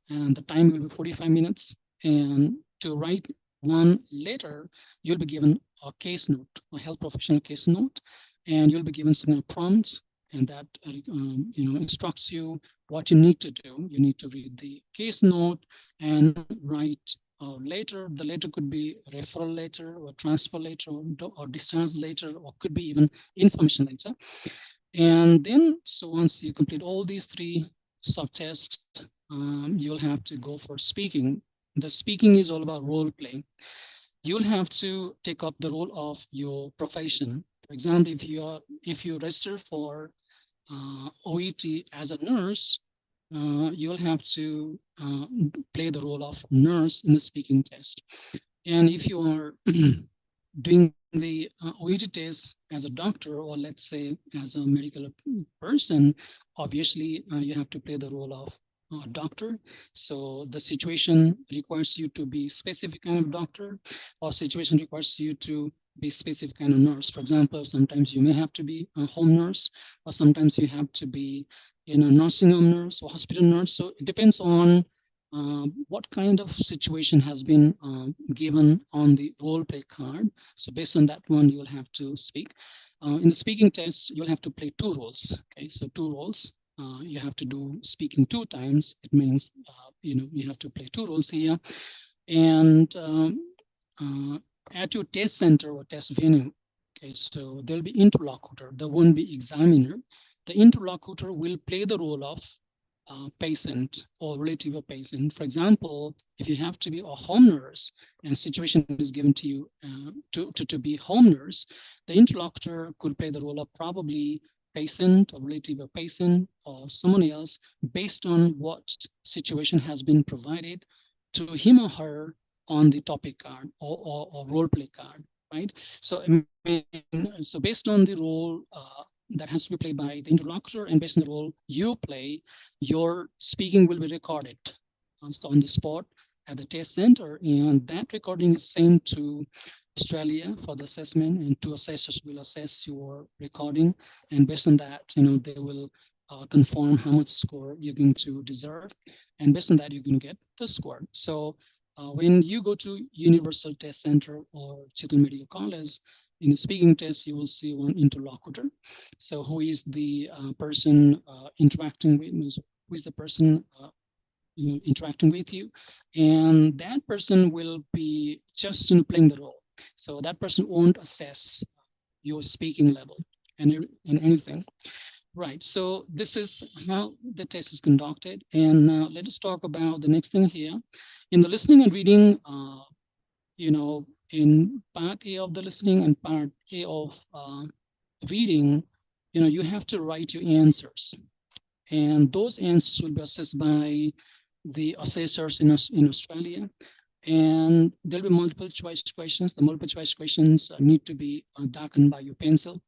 Speaker 1: and the time will be 45 minutes. And to write 1 letter, you'll be given a case note, a health professional case note, and you'll be given some prompts, and that instructs you what you need to do. You need to read the case note and write a letter. The letter could be a referral letter or transfer letter or discharge letter, or could be even information letter. And then, so once you complete all these 3 subtests, you'll have to go for speaking. The speaking is all about role play. You'll have to take up the role of your profession. For example, if you register for OET as a nurse, you'll have to play the role of nurse in the speaking test. And if you are doing the OET test as a doctor, or let's say as a medical person, obviously you have to play the role of doctor. So the situation requires you to be specific kind of doctor, or situation requires you to be specific kind of nurse. For example, sometimes you may have to be a home nurse, or sometimes you have to be nursing home nurse or hospital nurse. So it depends on what kind of situation has been given on the role play card. So based on that one, you'll have to speak. In the speaking test, you'll have to play 2 roles. Okay, so 2 roles. You have to do speaking 2 times. It means you have to play 2 roles here. And at your test center or test venue, okay, so there'll be interlocutor. There won't be examiner. The interlocutor will play the role of patient or relative of patient. For example, if you have to be a home nurse and situation is given to you to be home nurse, the interlocutor could play the role of probably patient or relative of patient or someone else based on what situation has been provided to him or her on the topic card or role play card, right? So, I mean, so based on the role that has to be played by the interlocutor and based on the role you play, your speaking will be recorded so on the spot at the test center, and that recording is sent to Australia for the assessment, and two assessors will assess your recording, and based on that, they will confirm how much score you're going to deserve, and based on that, you can get the score. So when you go to Universal Test Center or Chitul Medical College, in the speaking test, you will see one interlocutor. So who is the person interacting with, who is the person interacting with you, and that person will be just playing the role. So that person won't assess your speaking level and anything. Right, so this is how the test is conducted. And now let us talk about the next thing here. In the listening and reading, in part A of the listening and part A of reading, you have to write your answers. And those answers will be assessed by the assessors in Australia. And there'll be multiple choice questions. The multiple choice questions need to be darkened by your pencil.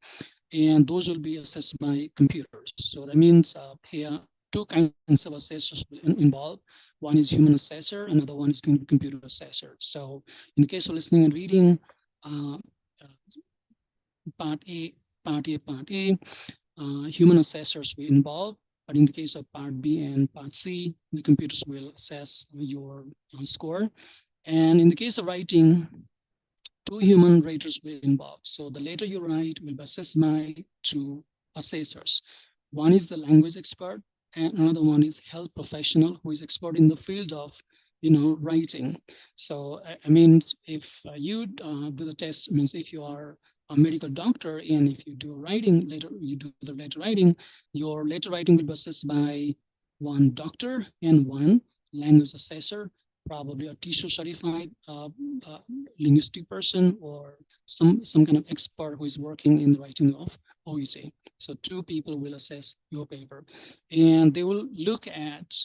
Speaker 1: And those will be assessed by computers. So that means here, two kinds of assessors involved. One is human assessor, another one is computer assessor. So in the case of listening and reading, part A, human assessors will involve, but in the case of part B and part C, the computers will assess your score. And in the case of writing, two human raters will involve. So the letter you write will be assessed by two assessors. One is the language expert, and another one is health professional who is expert in the field of writing. So I mean, if you do the test, means if you are a medical doctor and if you do writing later, you do the letter writing, your letter writing will be assessed by one doctor and one language assessor, probably a TESOL certified linguistic person or some kind of expert who is working in the writing of OET. So two people will assess your paper, and they will look at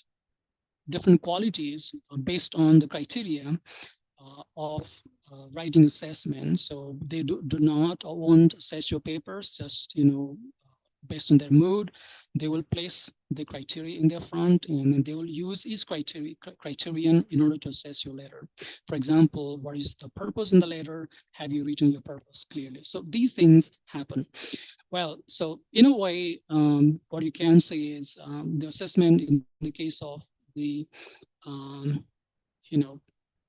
Speaker 1: different qualities based on the criteria of writing assessment. So they do not or won't assess your papers just based on their mood. They will place the criteria in their front, and they will use each criterion in order to assess your letter. For example, what is the purpose in the letter? Have you written your purpose clearly? So these things happen. Well, so in a way, what you can say is the assessment in the case of the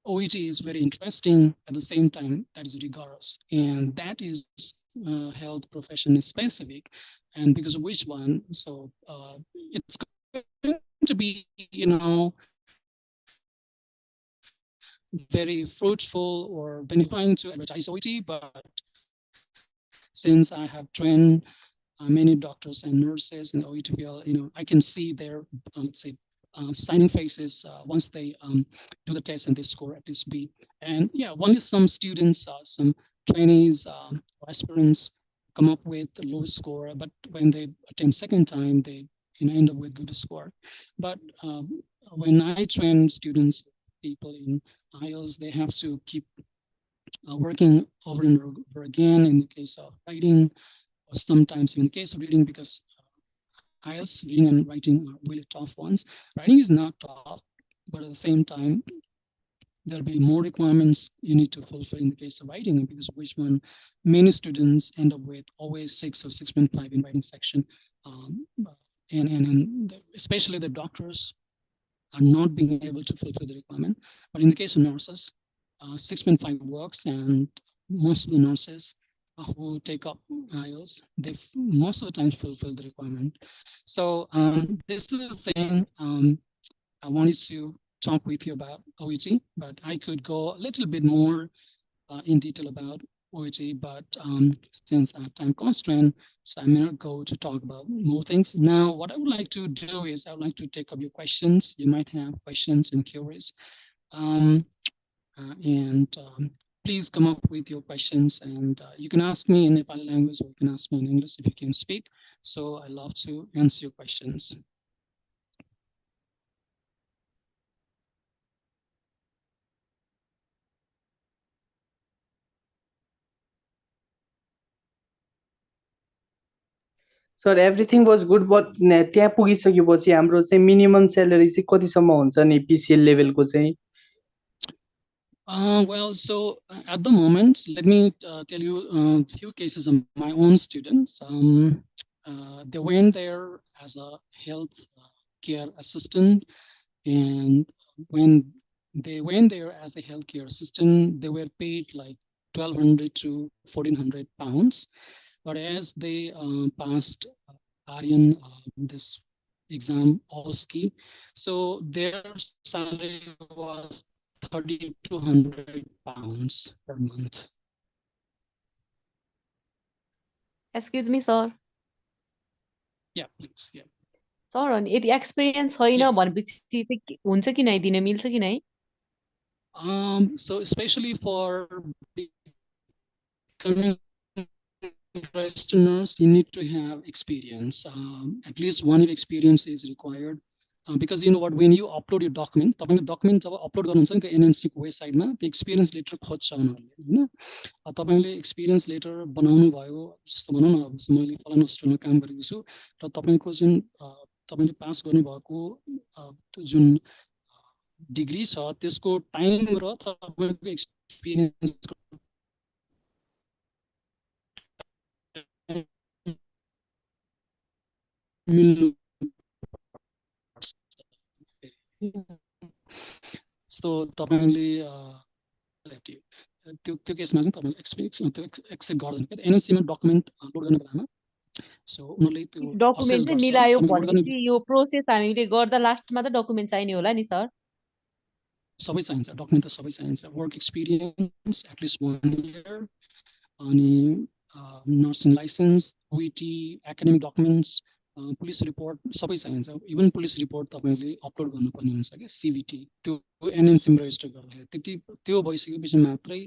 Speaker 1: OET is very interesting. At the same time, that is rigorous, and that is health profession specific, and because of which one, so it's going to be very fruitful or benefiting to advertise OET. But since I have trained many doctors and nurses in the OET field, I can see their let's say signing faces once they do the test and they score at least B. And yeah, only some students, some trainees, aspirants come up with the lowest score, but when they attempt second time, they end up with good score. But when I train students, people in IELTS, they have to keep working over and over again in the case of writing, or sometimes in the case of reading, because IELTS, reading and writing are really tough ones. Writing is not tough, but at the same time, there'll be more requirements you need to fulfill in the case of writing, because of which one many students end up with always 6 or 6.5 in writing section. And especially the doctors are not being able to fulfill the requirement. But in the case of nurses, 6.5 works, and most of the nurses who take up IELTS, they most of the time fulfill the requirement. So this is the thing I wanted to talk with you about OET, but I could go a little bit more in detail about OET, but since time constraint, so I may not go to talk about more things. Now, what I would like to do is I would like to take up your questions. You might have questions and queries. Please come up with your questions, and you can ask me in Nepali language or you can ask me in English if you can speak. So I love to answer your questions.
Speaker 3: Sir everything was good but त्यहाँ पुगिसकेपछि हाम्रो चाहिँ minimum salary चाहिँ कतिसम्म हुन्छ नि PCL लेभलको चाहिँ
Speaker 1: Well, so at the moment, let me tell you a few cases of my own students. They went there as a health care assistant, and when they went there as a healthcare assistant, they were paid like 1,200 to 1,400 pounds. But as they passed Aryan this exam OSCE, so their salary was 3,200 pounds per month.
Speaker 4: Excuse me, sir.
Speaker 1: Yeah, please. Yeah.
Speaker 4: Sir अनि यदि experience छैन
Speaker 1: Yes.
Speaker 4: भनेपछि चाहिँ हुन्छ कि नै दिन मिल्छ कि नै
Speaker 1: So especially for becoming registered nurse, you need to have experience. At least 1 year experience is required. Because you know what, when you upload your document, तपाईँको document जब upload गर्नुहुन्छ नि त्यो NMC को वेबसाइटमा त्यो एक्सपिरियन्स लेटर खोज्छ उनीहरूले हैन तपाईले एक्सपिरियन्स लेटर बनाउनु भयो जस्तो भनौँ न मैले फलाना हस्पिटलमा काम गरेको छु र तपाईको जुन तपाईले पास गर्नुभएको त्यो जुन डिग्री छ त्यसको टाइम र तपाईको एक्सपिरियन्स मिल्नु सो तपाईले त्यो केसमा चाहिँ तपाईले एक्सपिरियन्स त्यो एक्सेप्ट गर्दैन के एनएससी मा डकुमेन्ट लोड गर्ने बेलामा सो उनीहरूले त्यो
Speaker 4: डकुमेन्ट चाहिँ मिलायो भनेपछि यो प्रोसेस हामीले गर्दा लास्टमा त डकुमेन्ट चाहिने होला नि सर
Speaker 1: सबै चाहिन्छ डकुमेन्ट त सबै चाहिन्छ वर्क एक्सपिरियन्स एटलिस्ट 1 इयर अनि nursing licence OET academic documents police report सबै चाहिन्छ इभन पुलिस रिपोर्ट तपाईले अपलोड गर्नुपर्ने हुन्छ के सिबिटी त्यो एनएमसी मा रेजिस्टर गर्दाखेरि त्यति त्यो भइसकेपछि मात्रै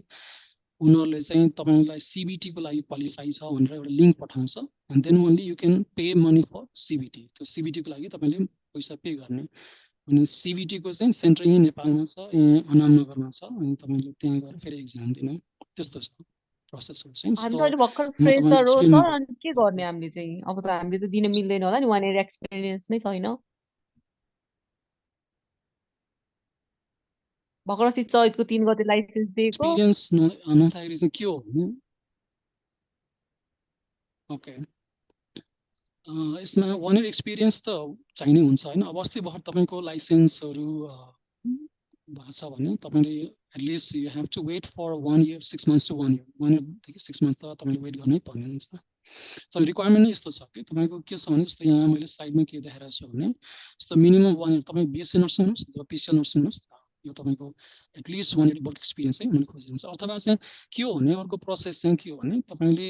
Speaker 1: उनीहरूले चाहिँ तपाईलाई सिबिटी को लागि क्वालिफाई छ भनेर एउटा लिंक पठाउँछ and then only you can pay money for CBT त्यो सिबिटी को लागि तपाईले पैसा पे गर्ने अनि सिबिटी को चाहिँ सेन्टर यही नेपालमा छ अनामनगरमा छ अनि तपाईले त्यहाँ गएर फेरि एक्जाम दिने त्यस्तो छ प्रोसेसहरु चाहिँ
Speaker 4: हामी त अहिले भर्खर फ्रेसर हो सर अनि के गर्ने हामीले चाहिँ अब त हामीले त दिन मिल्दैन होला नि 1 इयर एक्सपिरियन्स नै छैन भर्खर अस्ति चैतको 3 गते लाइसेन्स दिएको
Speaker 1: एक्सपिरियन्स नथाखेरि चाहिँ के हो भने ओके यसमा 1 इयर एक्सपिरियन्स त चाहिने हुन्छ हैन अब अस्ति भर्खर तपाईको लाइसेन्सहरु भएको छ भने तपाईले at least you have to wait for 1 year 6 months to 1 year 1 year देखि 6 मन्थ्स त तपाईले वेट गर्नै पर्ने हुन्छ सो रिक्वायरमेन्ट यस्तो छ कि तपाईको के छ भने जस्तो यहाँ मैले स्लाइडमा के देखाइरहेको छु भने जस्तो मिनिमम 1 इयर तपाई बीएससी नर्सिङ होस् अथवा पीसीएल नर्सिङ होस् यो तपाईको एटलिस्ट 1 इयर वर्क एक्सपिरियन्स चाहिँ हुन खोजिन्छ अथवा चाहिँ के हो भने अर्को प्रोसेस चाहिँ के हो भने तपाईले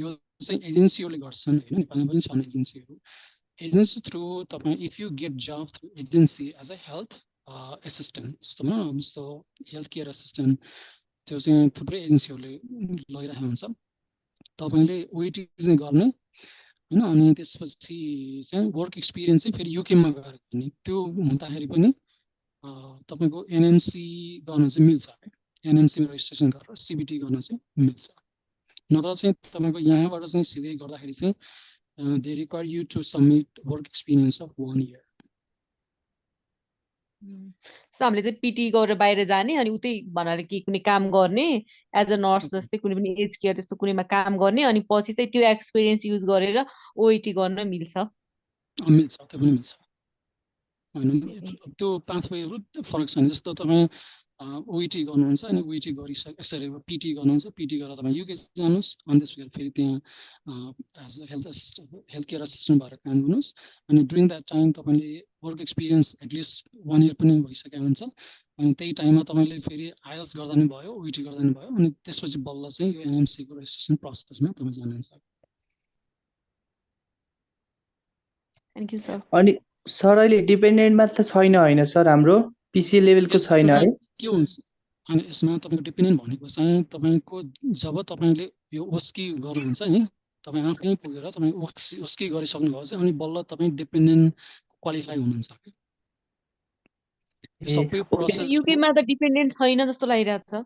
Speaker 1: यो चाहिँ एजेन्सीहरुले गर्छन् हैन नेपालमा पनि छन् एजेन्सीहरु एजेन्सी थ्रु तपाई if you get job through agency as a health assistant जस्तो भनौँ न जस्तो हेल्थ केयर असिस्टेन्ट त्यो चाहिँ थुप्रै एजेन्सीहरुले लगिरहेको हुन्छ तपाईले ओइटी चाहिँ गर्ने हैन अनि त्यसपछि चाहिँ वर्क एक्सपिरियन्स चाहिँ फेरि युके मा गएर गर्ने त्यो हुँदाखेरि पनि तपाईको एनएमसी गर्न चाहिँ मिल्छ एनएमसी मा रेजिस्ट्रेसन गरेर सीबीटी गर्न चाहिँ मिल्छ नत्र चाहिँ तपाईको यहाँबाट चाहिँ सिधै गर्दाखेरि चाहिँ they require you to submit work experience of 1 year.
Speaker 4: हामीले चाहिँ पिटी गरेर बाहिर जाने अनि उतै भन्नाले कि कुनै काम गर्ने एज अ नर्स जस्तै कुनै पनि एज केयर त्यस्तो कुनैमा काम गर्ने अनि पछि चाहिँ त्यो एक्सपिरियन्स युज गरेर ओइटी गर्न मिल्छ
Speaker 1: मिल्छ त्यो पनि मिल्छ हैन त्यो पाथवेहरु फरक छन् जस्तो तपाई ओइटी गर्नुहुन्छ अनि ओइटी सरी पिटी गर्नुहुन्छ पिटी गरेर तपाईँ युके जानुहोस् अनि त्यसपछि फेरि त्यहाँ as a health care assistant भएर काम गर्नुहोस् अनि ड्युरिङ द्याट टाइम तपाईँले वर्क एक्सपिरियन्स एटलिस्ट 1 इयर पनि भइसकेको हुन्छ अनि त्यही टाइममा तपाईँले फेरि आइएल्स गर्दा नि भयो ओइटी गर्दा नि भयो अनि त्यसपछि बल्ल चाहिँ यो एनएमसीको रेजिस्ट्रेसन प्रोसेसमा तपाईँ जानुहुन्छ
Speaker 4: थ्याङ्क यू सर
Speaker 3: अनि सर अहिले डिपेन्डेन्टमा त छैन होइन सर हाम्रो पिसिएल लेभलको छैन है
Speaker 1: के हुन्छ अनि यसमा तपाईँको डिपेन्डेन्ट भनेको चाहिँ तपाईँको जब तपाईँले यो ओस्की गर्नुहुन्छ नि तपाईँ आफै पुगेर तपाईँ ओस्की गरिसक्नुभएको छ अनि बल्ल तपाईँ डिपेन्डेन्ट क्वालिफाई हुनुहुन्छ यो सबै प्रोसेस
Speaker 4: युकेमा त डिपेन्डेन्ट छैन जस्तो लागिरहेको छ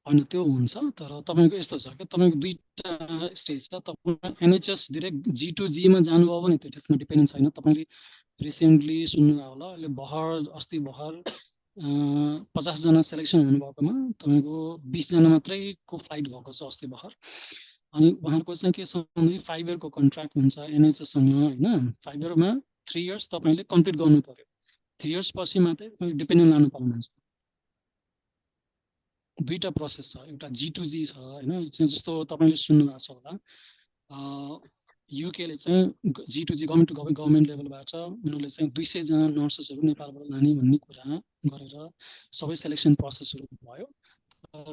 Speaker 1: होइन त्यो हुन्छ तर तपाईँको यस्तो छ कि तपाईँको दुईवटा स्टेज छ तपाईँ एनएचएस डिरेक्ट G2G मा जानुभयो भने त्यो त्यसमा डिपेन्डेन्ट छैन तपाईँले रिसेन्टली सुन्नुभयो होला अहिले अस्ति भर्खर 50 जना सेलेक्सन हुनुभएकोमा तपाईँको 20 जना मात्रै को फ्लाइट भएको छ अस्ति भर्खर अनि उहाँहरूको चाहिँ के छ भने 5 इयरको कन्ट्र्याक्ट हुन्छ एनएचएससँग होइन 5 इयरमा 3 इयर्स तपाईँले कम्प्लिट गर्नु पर्यो 3 इयर्स पछि मात्रै तपाईँले डिपेन्डेन्ट लानु पाउनुहुन्छ दुईटा प्रोसेस छ एउटा G2G छ होइन जस्तो तपाईँले सुन्नुभएको छ होला युकेले चाहिँ G2G गभर्मेन्ट टु गभर्मेन्ट लेभलबाट उनीहरूले चाहिँ 200 जना नर्सेसहरू नेपालबाट लाने भन्ने कुरा गरेर सबै सेलेक्सन प्रोसेसहरू भयो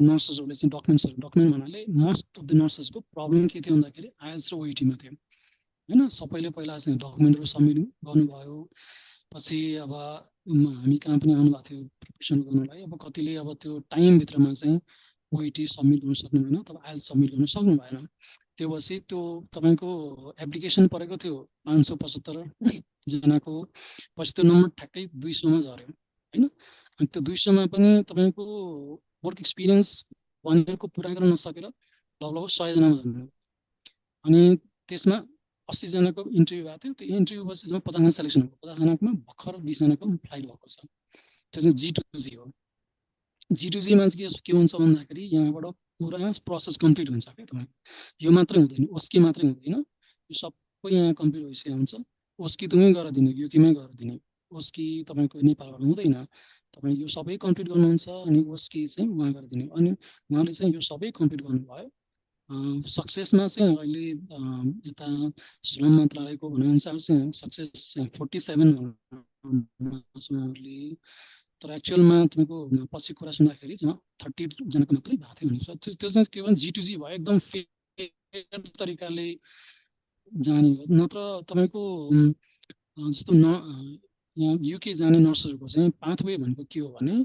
Speaker 1: नर्सेसहरूले चाहिँ डकुमेन्ट भन्नाले मोस्ट अफ द नर्सेसको प्रब्लम के थियो भन्दाखेरि आइएल्स र ओइटीमा थियो होइन सबैले पहिला चाहिँ डकुमेन्टहरू सबमिट गर्नुभयो पछि अब हामी कहाँ पनि आउनुभएको थियो प्रिपरेसन गर्नलाई अब कतिले अब त्यो टाइमभित्रमा चाहिँ ओइटी सबमिट गर्न सक्नु भएन तब आइएल्स सबमिट गर्न सक्नु भएन त्यो पछि त्यो तपाईँको एप्लिकेसन परेको थियो 575 जनाको पछि त्यो नम्बर ठ्याक्कै 200मा झऱ्यो होइन अनि त्यो 200मा पनि तपाईँको वर्क एक्सपिरियन्स 1 इयरको पुरा गर्न नसकेर लगभग 100 जनामा झर्नु अनि त्यसमा 80 जनाको इन्टरभ्यू भएको थियो त्यो इन्टरभ्यू पछि 50 जना सेलेक्सन भएको 50 जनाकोमा भर्खर 20 जनाको फ्लाइट भएको छ त्यो चाहिँ G2G हो G2G मा चाहिँ के हुन्छ भन्दाखेरि यहाँबाट पुरा प्रोसेस कम्प्लिट हुन्छ क्या तपाईँको यो मात्रै हुँदैन ओस्की मात्रै हुँदैन यो सबै यहाँ कम्प्लिट भइसकेको हुन्छ ओस्की तुम्ही गरेर दिने युकेमै गरेर दिने ओस्की तपाईँको नेपालबाट हुँदैन तपाईँ यो सबै कम्प्लिट गर्नुहुन्छ अनि ओस्की चाहिँ उहाँ गरेर दिने अनि उहाँले चाहिँ यो सबै कम्प्लिट गर्नुभयो सक्सेसमा चाहिँ अहिले यता श्रम मन्त्रालयको भनाइअनुसार चाहिँ सक्सेस चाहिँ 47 उहाँहरूले तर एक्चुअलमा तपाईँको पछि कुरा सुन्दाखेरि 30 जनाको मात्रै भएको थियो भने त्यो चाहिँ के भने G2G भयो एकदम फेयर तरिकाले जाने हो नत्र तपाईँको जस्तो यहाँ युके जाने नर्सहरूको चाहिँ पाथवे भनेको के हो भने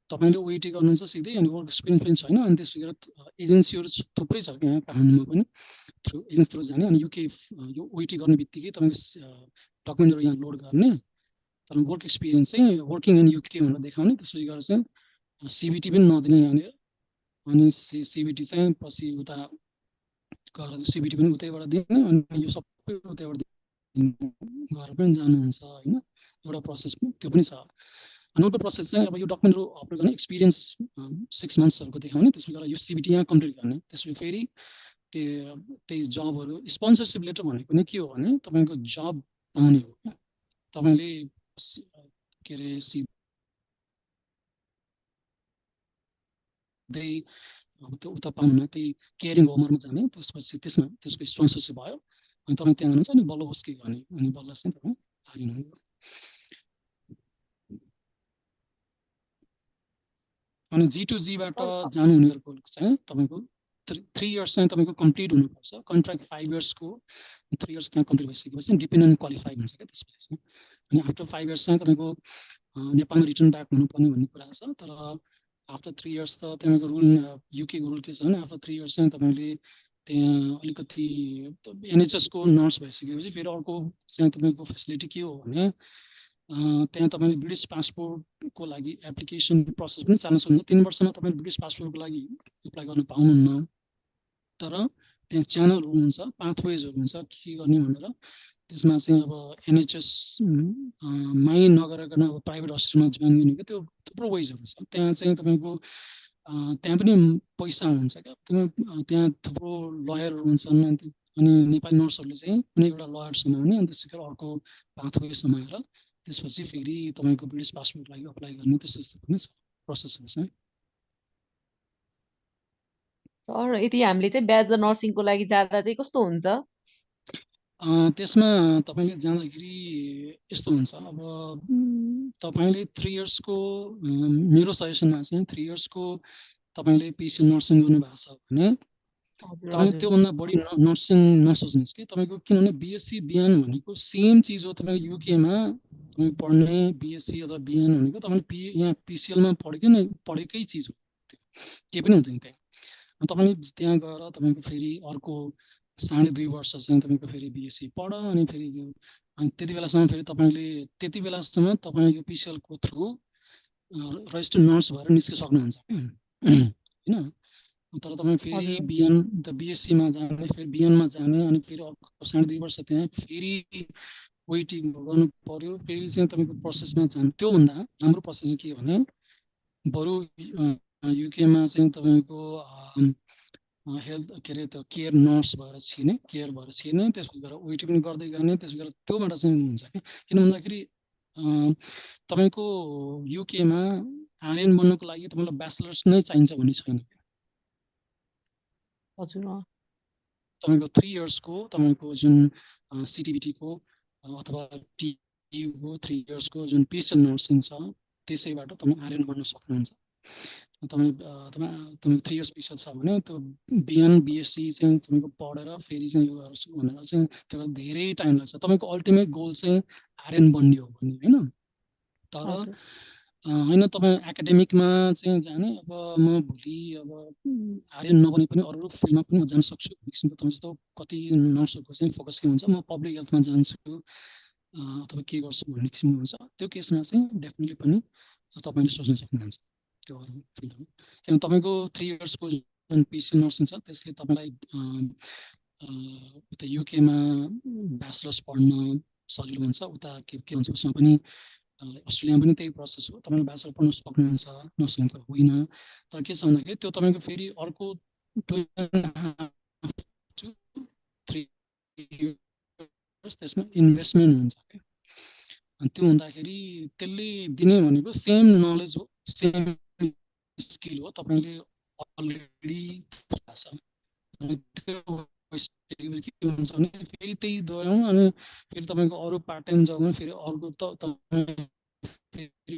Speaker 1: तपाईँले ओइटी गर्नुहुन्छ सिधै अनि वर्क एक्सपिरियन्स पनि छैन अनि त्यसपछि एजेन्सीहरू थुप्रै छ यहाँ काठमाडौँमा पनि थ्रु एजेन्सी थ्रु जाने अनि युके यो ओइटी गर्ने बित्तिकै तपाईँको डकुमेन्टहरू यहाँ लोड गर्ने तर वर्क एक्सपिरियन्स चाहिँ वर्किङ इन युके भनेर देखाउने त्यसपछि गएर चाहिँ सिबिटी पनि नदिने यहाँनिर अनि सिबिटी चाहिँ पछि उता गएर सिबिटी पनि उतैबाट दिने अनि यो सबै उतैबाट गरेर पनि जानुहुन्छ होइन एउटा प्रोसेस त्यो पनि छ अर्को प्रोसेस चाहिँ अब यो डकुमेन्टहरू अपलोड गर्ने एक्सपिरियन्स 6 मन्थ्सहरूको देखाउने त्यसपछि गएर यो सिबिटी यहाँ कम्प्लिट गर्ने त्यसपछि फेरि त्यही जबहरू स्पोन्सरसिप लेटर भनेको नै के हो भने तपाईँको जब पाउने हो क्या तपाईँले के अरे सिधै त्यो उता पाउनु त्यही केयरिङ होममा जाने त्यसपछि त्यसको स्पोन्सरसिप भयो अनि तपाईँ त्यहाँ जानुहुन्छ अनि बल्ल उसकै गर्ने अनि बल्ल चाहिँ तपाईँ हारिनु अनि G2G बाट जानु हुनेहरूको चाहिँ तपाईँको 3 इयर्स चाहिँ तपाईँको कम्प्लिट हुनुपर्छ कन्ट्र्याक्ट 5 इयर्सको 3 इयर्स त्यहाँ कम्प्लिट भइसकेपछि डिपेन्डेन्ट क्वालिफाई हुन्छ क्या त्यसपछि अनि आफ्टर 5 इयर्स चाहिँ तपाईँको नेपालमा रिटर्न ब्याक हुनुपर्ने भन्ने कुरा छ तर आफ्टर 3 इयर्स त तपाईँको रुल युकेको रुल के छ भने आफ्टर 3 इयर्स चाहिँ तपाईँले त्यहाँ अलिकति एनएचएसको नर्स भइसकेपछि फेरि अर्को चाहिँ तपाईँको फेसिलिटी के हो भने त्यहाँ तपाईँले ब्रिटिस पासपोर्टको लागि एप्लिकेसन प्रोसेस पनि चाल्न सक्नुहुन्छ 3 वर्षमा तपाईँले ब्रिटिस पासपोर्टको लागि एप्लाई गर्न पाउनुहुन्न तर त्यहाँ च्यानलहरू हुन्छ पाथवेजहरू हुन्छ के गर्ने भनेर त्यसमा चाहिँ अब एनएचएस मै नगरिकन अब प्राइभेट हस्पिटलमा जोइन गर्ने त्यो थुप्रो वेजहरू छ त्यहाँ चाहिँ तपाईँको त्यहाँ पनि पैसा हुन्छ क्या त्यहाँ थुप्रो लयरहरू हुन्छन् अनि नेपाली नर्सहरूले चाहिँ कुनै एउटा लयर समाउने अनि त्यसपछि अर्को पाथवे समाएर त्यसपछि फेरि तपाईँको ब्रिटिस पासपोर्ट लागि अप्लाई गर्ने त्यस्तो पनि छ प्रोसेसहरू चाहिँ।
Speaker 4: सर यदि हामीले चाहिँ ब्याचलर नर्सिङको लागि जाँदा चाहिँ कस्तो हुन्छ?
Speaker 1: त्यसमा तपाईँले जाँदाखेरि यस्तो हुन्छ, अब तपाईँले 3 इयर्सको मेरो सजेसनमा चाहिँ 3 इयर्सको तपाईँले पिसिएल नर्सिङ गर्नुभएको छ भने
Speaker 4: हजुर
Speaker 1: तपाईँले
Speaker 4: हजुर
Speaker 1: त्योभन्दा बढी नर्सिङ नसोच्नुहोस् कि तपाईँको, किनभने बिएससी बिएन भनेको सेम चिज हो। तपाईँको युकेमा तपाईँ पढ्ने बिएससी अथवा बिएन भनेको तपाईँले यहाँ पिसिएलमा पढेकै चिज हो, केही पनि हुँदैन त्यहाँ। तपाईँले त्यहाँ गएर तपाईँको फेरि अर्को 2.5 वर्ष चाहिँ तपाईँको फेरि बिएससी पढ, अनि फेरि अनि त्यति बेलासम्म फेरि तपाईँले त्यति बेलासम्म तपाईँ यो पिसिएलको थ्रु रजिस्टर्ड नर्स भएर निस्कि सक्नुहुन्छ होइन। तर तपाईँ फेरि
Speaker 4: हजुर
Speaker 1: बिएन बिएससीमा जाने, फेरि बिएनमा जाने, अनि फेरि अर्को 2.5 वर्ष त्यहाँ फेरि वेटिङ गर्नु पर्यो, फेरि चाहिँ तपाईँको प्रोसेसमा जानु। त्योभन्दा राम्रो प्रोसेस चाहिँ के हो भने बरु युकेमा चाहिँ तपाईँको हेल्थ के अरे त्यो केयर नर्स भएर छिर्ने, केयर भएर छिर्ने, त्यसपछि गएर ओइटी पनि गर्दै गर्ने, त्यसपछि गएर त्योबाट चाहिँ हुन्छ क्या। किन भन्दाखेरि तपाईँको युकेमा आरएन बन्नुको लागि तपाईँलाई ब्याचलर्स नै चाहिन्छ भन्ने छैन।
Speaker 4: हजुर
Speaker 1: तपाईँको 3 इयर्सको तपाईँको जुन सिटिबिटीको अथवा टियुको 3 इयर्सको जुन पिसिएल नर्सिङ छ त्यसैबाट तपाईँ आरएन बन्न सक्नुहुन्छ। तपाईँको 3 इयर्स पिसिएल छ भने त्यो बिएन बिएससी चाहिँ तपाईँको पढेर फेरि चाहिँ यो गर्छु भनेर चाहिँ त्यो धेरै टाइम लाग्छ। तपाईँको अल्टिमेट गोल चाहिँ आरएन बन्ने हो भन्ने होइन। तर
Speaker 4: हजुर
Speaker 1: होइन तपाईँ एकाडेमिकमा चाहिँ जाने, अब म भोलि अब आर्यन नबने पनि अरू फिल्डमा पनि म जान सक्छु भन्ने किसिमको तपाईँ जस्तो कति नर्सहरूको चाहिँ फोकस के हुन्छ, म पब्लिक हेल्थमा जान्छु अथवा के गर्छु भन्ने किसिमको हुन्छ। त्यो केसमा चाहिँ डेफिनेटली पनि तपाईँले सोच्न सक्नुहुन्छ त्यो अरू फिल्डहरू। किनभने तपाईँको 3 इयर्सको जुन पिसिएल नर्सिङ छ त्यसले तपाईँलाई उता युकेमा ब्याचलर्स पढ्न सजिलो हुन्छ, उता के भन्छ उसमा पनि अस्ट्रेलियामा पनि त्यही प्रोसेस हो। तपाईँले ब्याचलर पढ्न सक्नुहुन्छ, नसकेको होइन। तर के छ भन्दाखेरि त्यो तपाईँको फेरि अर्को 2.5 to 3 इयर्स त्यसमा इन्भेस्टमेन्ट हुन्छ क्या। अनि त्यो हुँदाखेरि त्यसले दिने भनेको सेम नलेज हो, सेम स्किल हो, तपाईँले अलरेडी थाहा छ। अनि त्यो के हुन्छ भने फेरि त्यही दोहोऱ्याउँ, अनि फेरि तपाईँको अरू पार्ट टाइम जबमा फेरि अर्को तपाईँ फेरि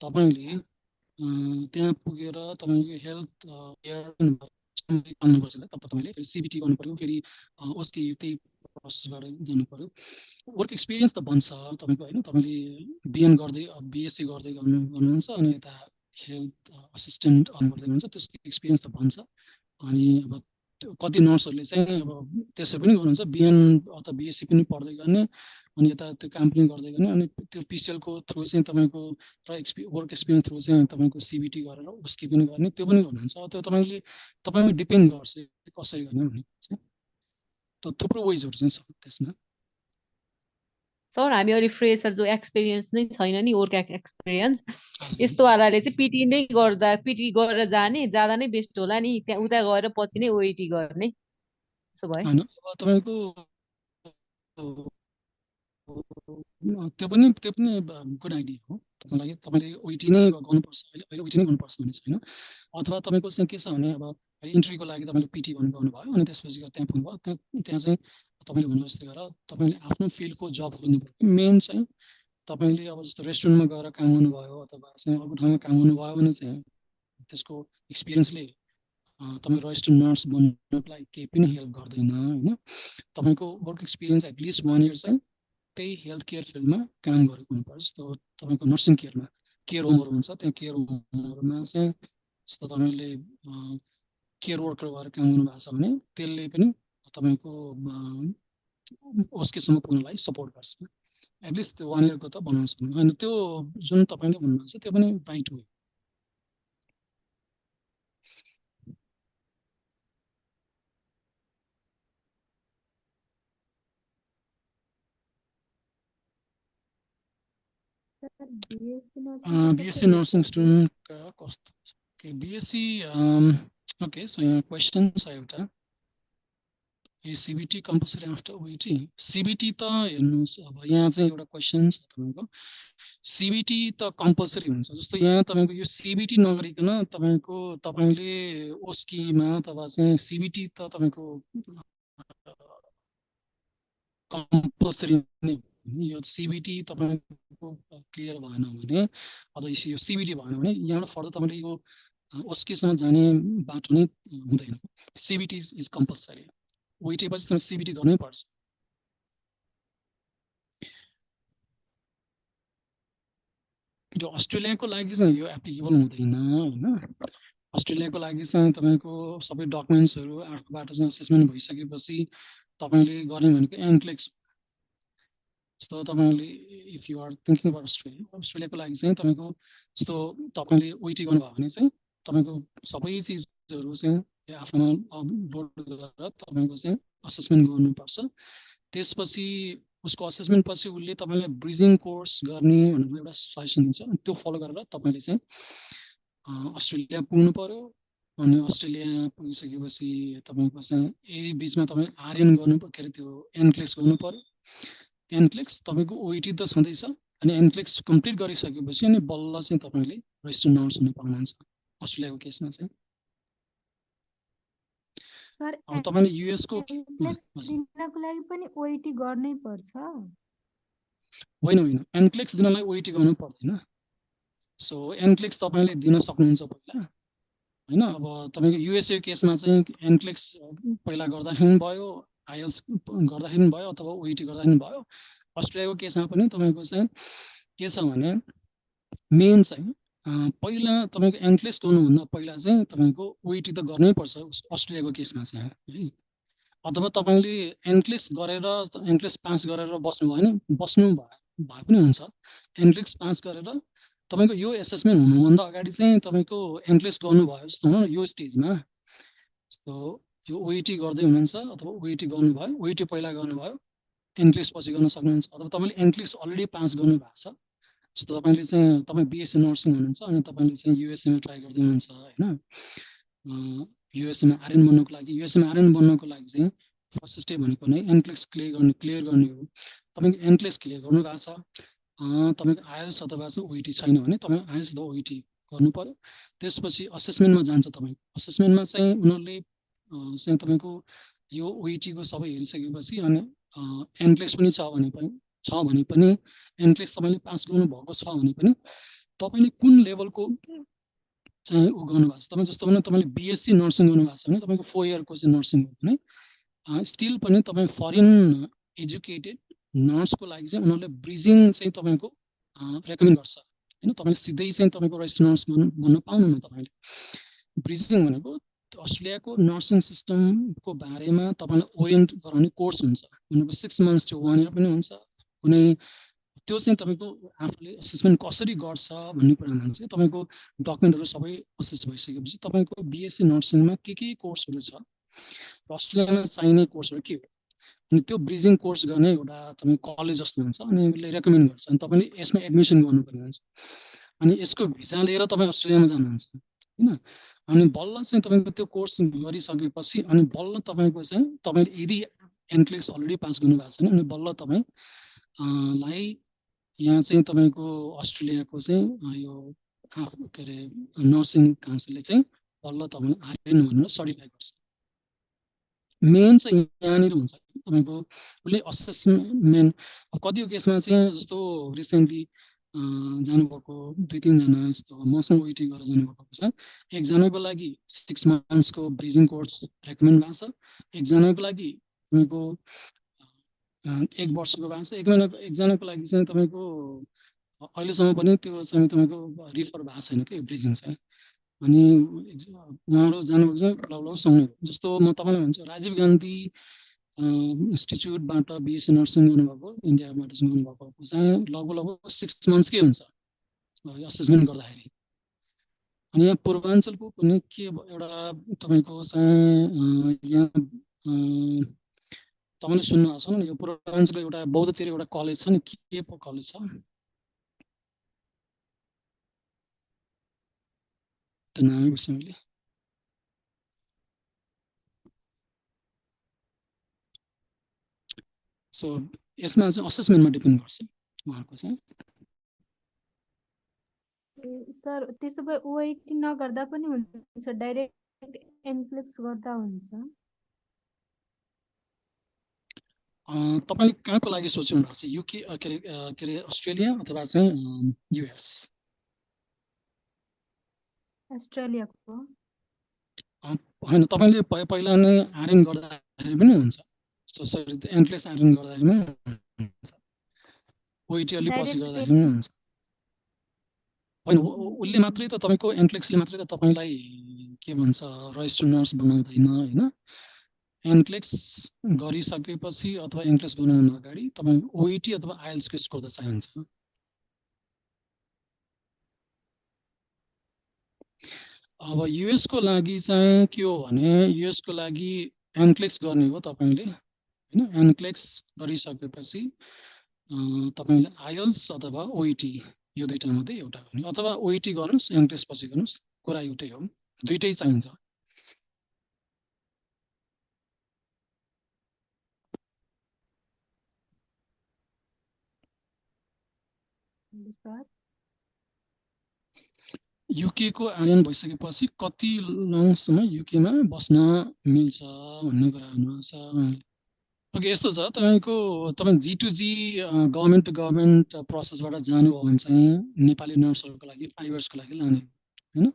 Speaker 1: तपाईँले त्यहाँ पुगेर तपाईँको हेल्थ केयर पाल्नुपर्छ। तब तपाईँले फेरि सिबिटी गर्नु पऱ्यो, फेरि उसकै त्यही प्रोसेसबाट जानु पऱ्यो। वर्क एक्सपिरियन्स त बन्छ तपाईँको होइन। तपाईँले बिएन गर्दै बिएससी गर्दै गर्नुहुन्छ, अनि यता हेल्थ असिस्टेन्ट गर्दै हुनुहुन्छ, त्यसको एक्सपिरियन्स त बन्छ। अनि अब कति नर्सहरूले चाहिँ अब त्यसो पनि गर्नुहुन्छ, बिएन अथवा बिएससी पनि पढ्दै गर्ने, अनि यता त्यो काम पनि गर्दै गर्ने, अनि त्यो पिसिएलको थ्रु चाहिँ तपाईँको र वर्क एक्सपिरियन्स थ्रु चाहिँ तपाईँको सिबिटी गरेर उसकी पनि गर्ने, त्यो पनि गर्नुहुन्छ। त्यो तपाईँमा डिपेन्ड गर्छ कसरी गर्ने भनेको चाहिँ। त्यो थुप्रो वेजहरू चाहिँ छ त्यसमा।
Speaker 4: सर हामी अहिले फ्रेसर जो एक्सपिरियन्स नै छैन नि, वर्क एक्सपिरियन्स, यस्तो वालाले चाहिँ पिटी नै गर्दा पिटी गरेर जाँदा नै बेस्ट होला नि, त्यहाँ उता गएर पछि नै ओइटी गर्ने त्यसो भए?
Speaker 1: होइन, अब तपाईँको त्यो पनि गुड आइडिया हो तपाईँलाई। तपाईँले ओइटी नै गर्नुपर्छ, अहिले ओइटी नै गर्नुपर्छ भन्ने छैन। अथवा तपाईँको चाहिँ के छ भने अब इन्ट्रीको लागि तपाईँले पिटी गर्नुभयो, अनि त्यसपछि त्यहाँ पुग्नुभयो, त्यहाँ चाहिँ तपाईँले भन्नु जस्तै गरेर तपाईँले आफ्नो फिल्डको जब गर्नुभयो। मेन चाहिँ तपाईँले अब जस्तो रेस्टुरेन्टमा गएर काम गर्नुभयो अथवा चाहिँ अर्को ठाउँमा काम गर्नुभयो भने चाहिँ त्यसको एक्सपिरियन्सले तपाईँ रजिस्टर्ड नर्स बन्नुको लागि केही पनि हेल्प गर्दैन होइन। तपाईँको वर्क एक्सपिरियन्स एटलिस्ट 1 इयर चाहिँ त्यही हेल्थ केयर फिल्डमा काम गरेको हुनुपर्छ। जस्तो तपाईँको नर्सिङ केयरमा केयर होमहरू हुन्छ, त्यहाँ केयर होमहरूमा चाहिँ जस्तो तपाईँले केयर वर्कर भएर काम गर्नुभएको छ भने त्यसले पनि तपाईँको उसकेसम्म पुग्नलाई सपोर्ट गर्छ। एटलिस्ट त्यो 1 इयरको त बनाउन सक्नु होइन। त्यो जुन तपाईँले भन्नुहुन्छ त्यो पनि राइट हो। बिएससी नर्सिङ स्टुडेन्ट कस्तो छ? ओके बिएससी ओके सो यहाँ क्वेसन छ एउटा CBT compulsory after OET CBT त हेर्नुहोस् अब यहाँ चाहिँ एउटा क्वेसन छ तपाईँको CBT त कम्पलसरी हुन्छ जस्तो यहाँ तपाईँको यो CBT नगरिकन तपाईँले ओस्कीमा अथवा चाहिँ CBT त तपाईँको कम्पलसरी नै यो CBT तपाईँको क्लियर भएन भने अथवा यो CBT भएन भने यहाँबाट फर्दर तपाईँले यो ओस्कीसँग जाने बाटो नै हुँदैन CBT इज कम्पलसरी OET पछि तपाईँ CBT गर्नै पर्छ यो अस्ट्रेलियाको लागि चाहिँ यो एप्लिकेबल हुँदैन होइन अस्ट्रेलियाको लागि चाहिँ तपाईँको सबै डकुमेन्ट्सहरू आर्टबाट चाहिँ असेसमेन्ट भइसकेपछि तपाईँले गर्ने भनेको एन्क्लेक्स जस्तो तपाईँले if you are thinking about अस्ट्रेलियाको लागि चाहिँ तपाईँको जस्तो तपाईँले OET गर्नुभयो भने चाहिँ तपाईँको सबै चिजहरू चाहिँ आफ्नोमा अपलोड गरेर तपाईँको चाहिँ असेसमेन्ट गर्नुपर्छ त्यसपछि उसको असेसमेन्ट पछि उसले तपाईँलाई ब्रिजिङ कोर्स गर्ने भनेर एउटा सजेसन दिन्छ अनि त्यो फलो गरेर तपाईँले चाहिँ अस्ट्रेलिया पुग्नु पर्यो अनि अस्ट्रेलिया पुगिसकेपछि तपाईँको चाहिँ यही बिचमा तपाईँ आरएन गर्नु पर्यो के अरे त्यो एन्क्लेक्स गर्नु पर्यो एन्क्लेक्स तपाईँको OET त छँदैछ अनि एन्क्लेक्स कम्प्लिट गरिसकेपछि अनि बल्ल चाहिँ तपाईँले रेजिस्टर्ड नर्स हुन पाउनुहुन्छ अस्ट्रेलियाको केसमा चाहिँ
Speaker 6: सर
Speaker 1: अब तपाईँले युएसको
Speaker 6: एन्क्लेक्स दिनको लागि पनि OET गर्नै पर्छ
Speaker 1: होइन एन्क्लेक्स दिनलाई OET गर्नु पर्दैन सो एन्क्लेक्स तपाईँले दिन सक्नुहुन्छ पहिला होइन अब तपाईँको युएसए केसमा चाहिँ एन्क्लेक्स पहिला गर्दाखेरि भयो आइएल्स गर्दाखेरि भयो अथवा OET गर्दाखेरि भयो अस्ट्रेलियाको केसमा पनि तपाईँको चाहिँ के छ भने मेन चाहिँ पहिला तपाईँको एन्क्लेक्स गर्नुभन्दा पहिला चाहिँ तपाईँको OET त गर्नै पर्छ अस्ट्रेलियाको केसमा चाहिँ है अथवा तपाईँले एन्क्लेक्स गरेर एन्क्लेक्स पास गरेर बस्नु भए पनि हुन्छ एन्क्लेक्स पास गरेर तपाईँको यो एसेसमेन्ट हुनुभन्दा अगाडि चाहिँ तपाईँको एन्क्लेक्स गर्नुभयो जस्तो हो यो स्टेजमा जस्तो यो OET गर्दै हुनुहुन्छ अथवा OET गर्नुभयो OET पहिला गर्नुभयो एन्क्लेक्स पछि गर्न सक्नुहुन्छ अथवा तपाईँले एन्क्लेक्स अलरेडी पास गर्नुभएको छ जस्तो तपाईँले चाहिँ तपाईँ BSc नर्सिङ हुनुहुन्छ अनि तपाईँले चाहिँ युएसएमा ट्राई गर्दै हुनुहुन्छ होइन युएसएमा आरएन बन्नको लागि चाहिँ फर्स्ट स्टेप भनेको नै एन्क्लेक्स क्लियर गर्ने हो तपाईँको एन्क्लेक्स क्लियर गर्नुभएको छ तपाईँको आइएल्स अथवा चाहिँ OET छैन भने तपाईँ आइएल्स अथवा OET गर्नु पर्यो त्यसपछि असेसमेन्टमा जान्छ तपाईँ असेसमेन्टमा चाहिँ उनीहरूले चाहिँ तपाईँको यो OET को सबै हेरिसकेपछि अनि एन्क्लेक्स पनि छ भने पनि एन्क्लेक्स तपाईँले पास गर्नुभएको छ भने पनि तपाईँले कुन लेभलको चाहिँ ऊ गर्नुभएको छ तपाईँ जस्तो भने तपाईँले BSc नर्सिङ गर्नुभएको छ भने तपाईँको 4 इयरको चाहिँ नर्सिङ हो भने स्टिल पनि तपाईँ फरेन एजुकेटेड नर्सको लागि चाहिँ उनीहरूले ब्रिजिङ चाहिँ तपाईँको रेकमेन्ड गर्छ होइन तपाईँले सिधै चाहिँ तपाईँको रेजिस्टर्ड नर्स भन्न पाउनुहुन्न तपाईँले ब्रिजिङ भनेको अस्ट्रेलियाको नर्सिङ सिस्टमको बारेमा तपाईँलाई ओरिएन्ट गराउने कोर्स हुन्छ उनीहरूको 6 months to 1 year पनि हुन्छ कुनै त्यो चाहिँ तपाईँको आफूले असेसमेन्ट कसरी गर्छ भन्ने कुरामा चाहिँ तपाईँको डकुमेन्टहरू सबै असेस भइसकेपछि तपाईँको BSc नर्सिङमा के कोर्सहरू छ र अस्ट्रेलियामा चाहिने कोर्सहरू के हो अनि त्यो ब्रिजिङ कोर्स गर्ने एउटा तपाईँ कलेज जस्तो हुन्छ अनि उसले रेकमेन्ड गर्छ अनि तपाईँले यसमा एडमिसन गर्नुपर्ने हुन्छ अनि यसको भिजा लिएर तपाईँ अस्ट्रेलियामा जानुहुन्छ होइन अनि बल्ल चाहिँ तपाईँको त्यो कोर्स गरिसकेपछि अनि बल्ल तपाईँको चाहिँ तपाईँले यदि एन्क्लेक्स अलरेडी पास गर्नुभएको छैन अनि बल्ल तपाईँ लाई यहाँ चाहिँ तपाईँको अस्ट्रेलियाको चाहिँ यो के अरे नर्सिङ काउन्सिलले चाहिँ बल्ल तपाईँ आरएन भनेर सर्टिफाई गर्छ मेन चाहिँ यहाँनिर हुन्छ तपाईँको उसले असेसमेन्ट कतिको केसमा चाहिँ जस्तो रिसेन्टली जानुभएको 2-3 जना जस्तो मसँग OET गरेर जानुभएको छ एकजनाको लागि 6 months को ब्रिजिङ कोर्स रेकमेन्ड भएको छ एकजनाको लागि तपाईँको 1 वर्षको भएको छ एकजनाको लागि चाहिँ तपाईँको अहिलेसम्म पनि त्यो चाहिँ तपाईँको रिफर भएको छैन कि ब्रिजिङ चाहिँ अनि उहाँहरू जानुभएको चाहिँ लगभग सँगै जस्तो म तपाईँलाई भन्छु राजीव गान्धी इन्स्टिच्युटबाट BSc नर्सिङ गर्नुभएको इन्डियाबाट चाहिँ गर्नुभएको चाहिँ लगभग 6 months हुन्छ असेसमेन्ट गर्दाखेरि अनि यहाँ पूर्वाञ्चलको पनि के एउटा तपाईँको चाहिँ यहाँ तपाईँले सुन्नुभएको छ नि यो पूर्वाञ्चलको एउटा बौद्धतिर एउटा कलेज छ नि के कलेज छ त्यो नामै बिर्सेँ मैले। सो यसमा चाहिँ असेसमेन्टमा डिपेन्ड गर्छ उहाँहरूको चाहिँ।
Speaker 6: सर त्यसो भए ओआइटी नगर्दा पनि हुन्छ, डाइरेक्ट एनक्लेक्स गर्दा हुन्छ?
Speaker 1: तपाईँले कहाँको लागि सोच्नु भएको छ, युके के अरे अस्ट्रेलिया अथवा चाहिँ युएस?
Speaker 6: अस्ट्रेलियाको।
Speaker 1: होइन, तपाईँले पहिला नै आर्यन गर्दाखेरि पनि हुन्छ, सरी एनक्लेक्स आर्यन गर्दाखेरि पनि हुन्छ, ओइटी अलि पछि
Speaker 6: डाइरेक्ट
Speaker 1: गर्दाखेरि पनि हुन्छ। होइन, उसले मात्रै त तपाईँको एनक्लेक्सले मात्रै त तपाईँलाई के भन्छ रजिस्टर नर्स बनाउँदैन होइन। एनक्लेक्स गरिसकेपछि अथवा एनक्लेक्स गर्नुभन्दा अगाडि तपाईँ ओइटी अथवा आइएल्सको स्कोर त चाहिन्छ। अब युएसको लागि चाहिँ के हो भने, युएसको लागि एनक्लेक्स गर्ने हो तपाईँले होइन। एनक्लेक्स गरिसकेपछि तपाईँले आइएल्स अथवा ओइटी यो दुईटा मध्ये एउटा गर्ने, अथवा ओइटी गर्नुहोस् एनक्लेक्स पछि गर्नुहोस्, कुरा एउटै हो, दुइटै चाहिन्छ।
Speaker 6: सर
Speaker 1: युके को आर्यन भइसकेपछि कति लङसम्म युकेमा बस्न मिल्छ भन्ने कुरा गर्नुभएको छ। ओके, यस्तो छ, तपाईँ G2G गभर्मेन्ट टु गभर्मेन्ट प्रोसेसबाट जानुभयो भने चाहिँ नेपाली नर्सहरूको लागि 5 इयर्सको लागि लाने होइन,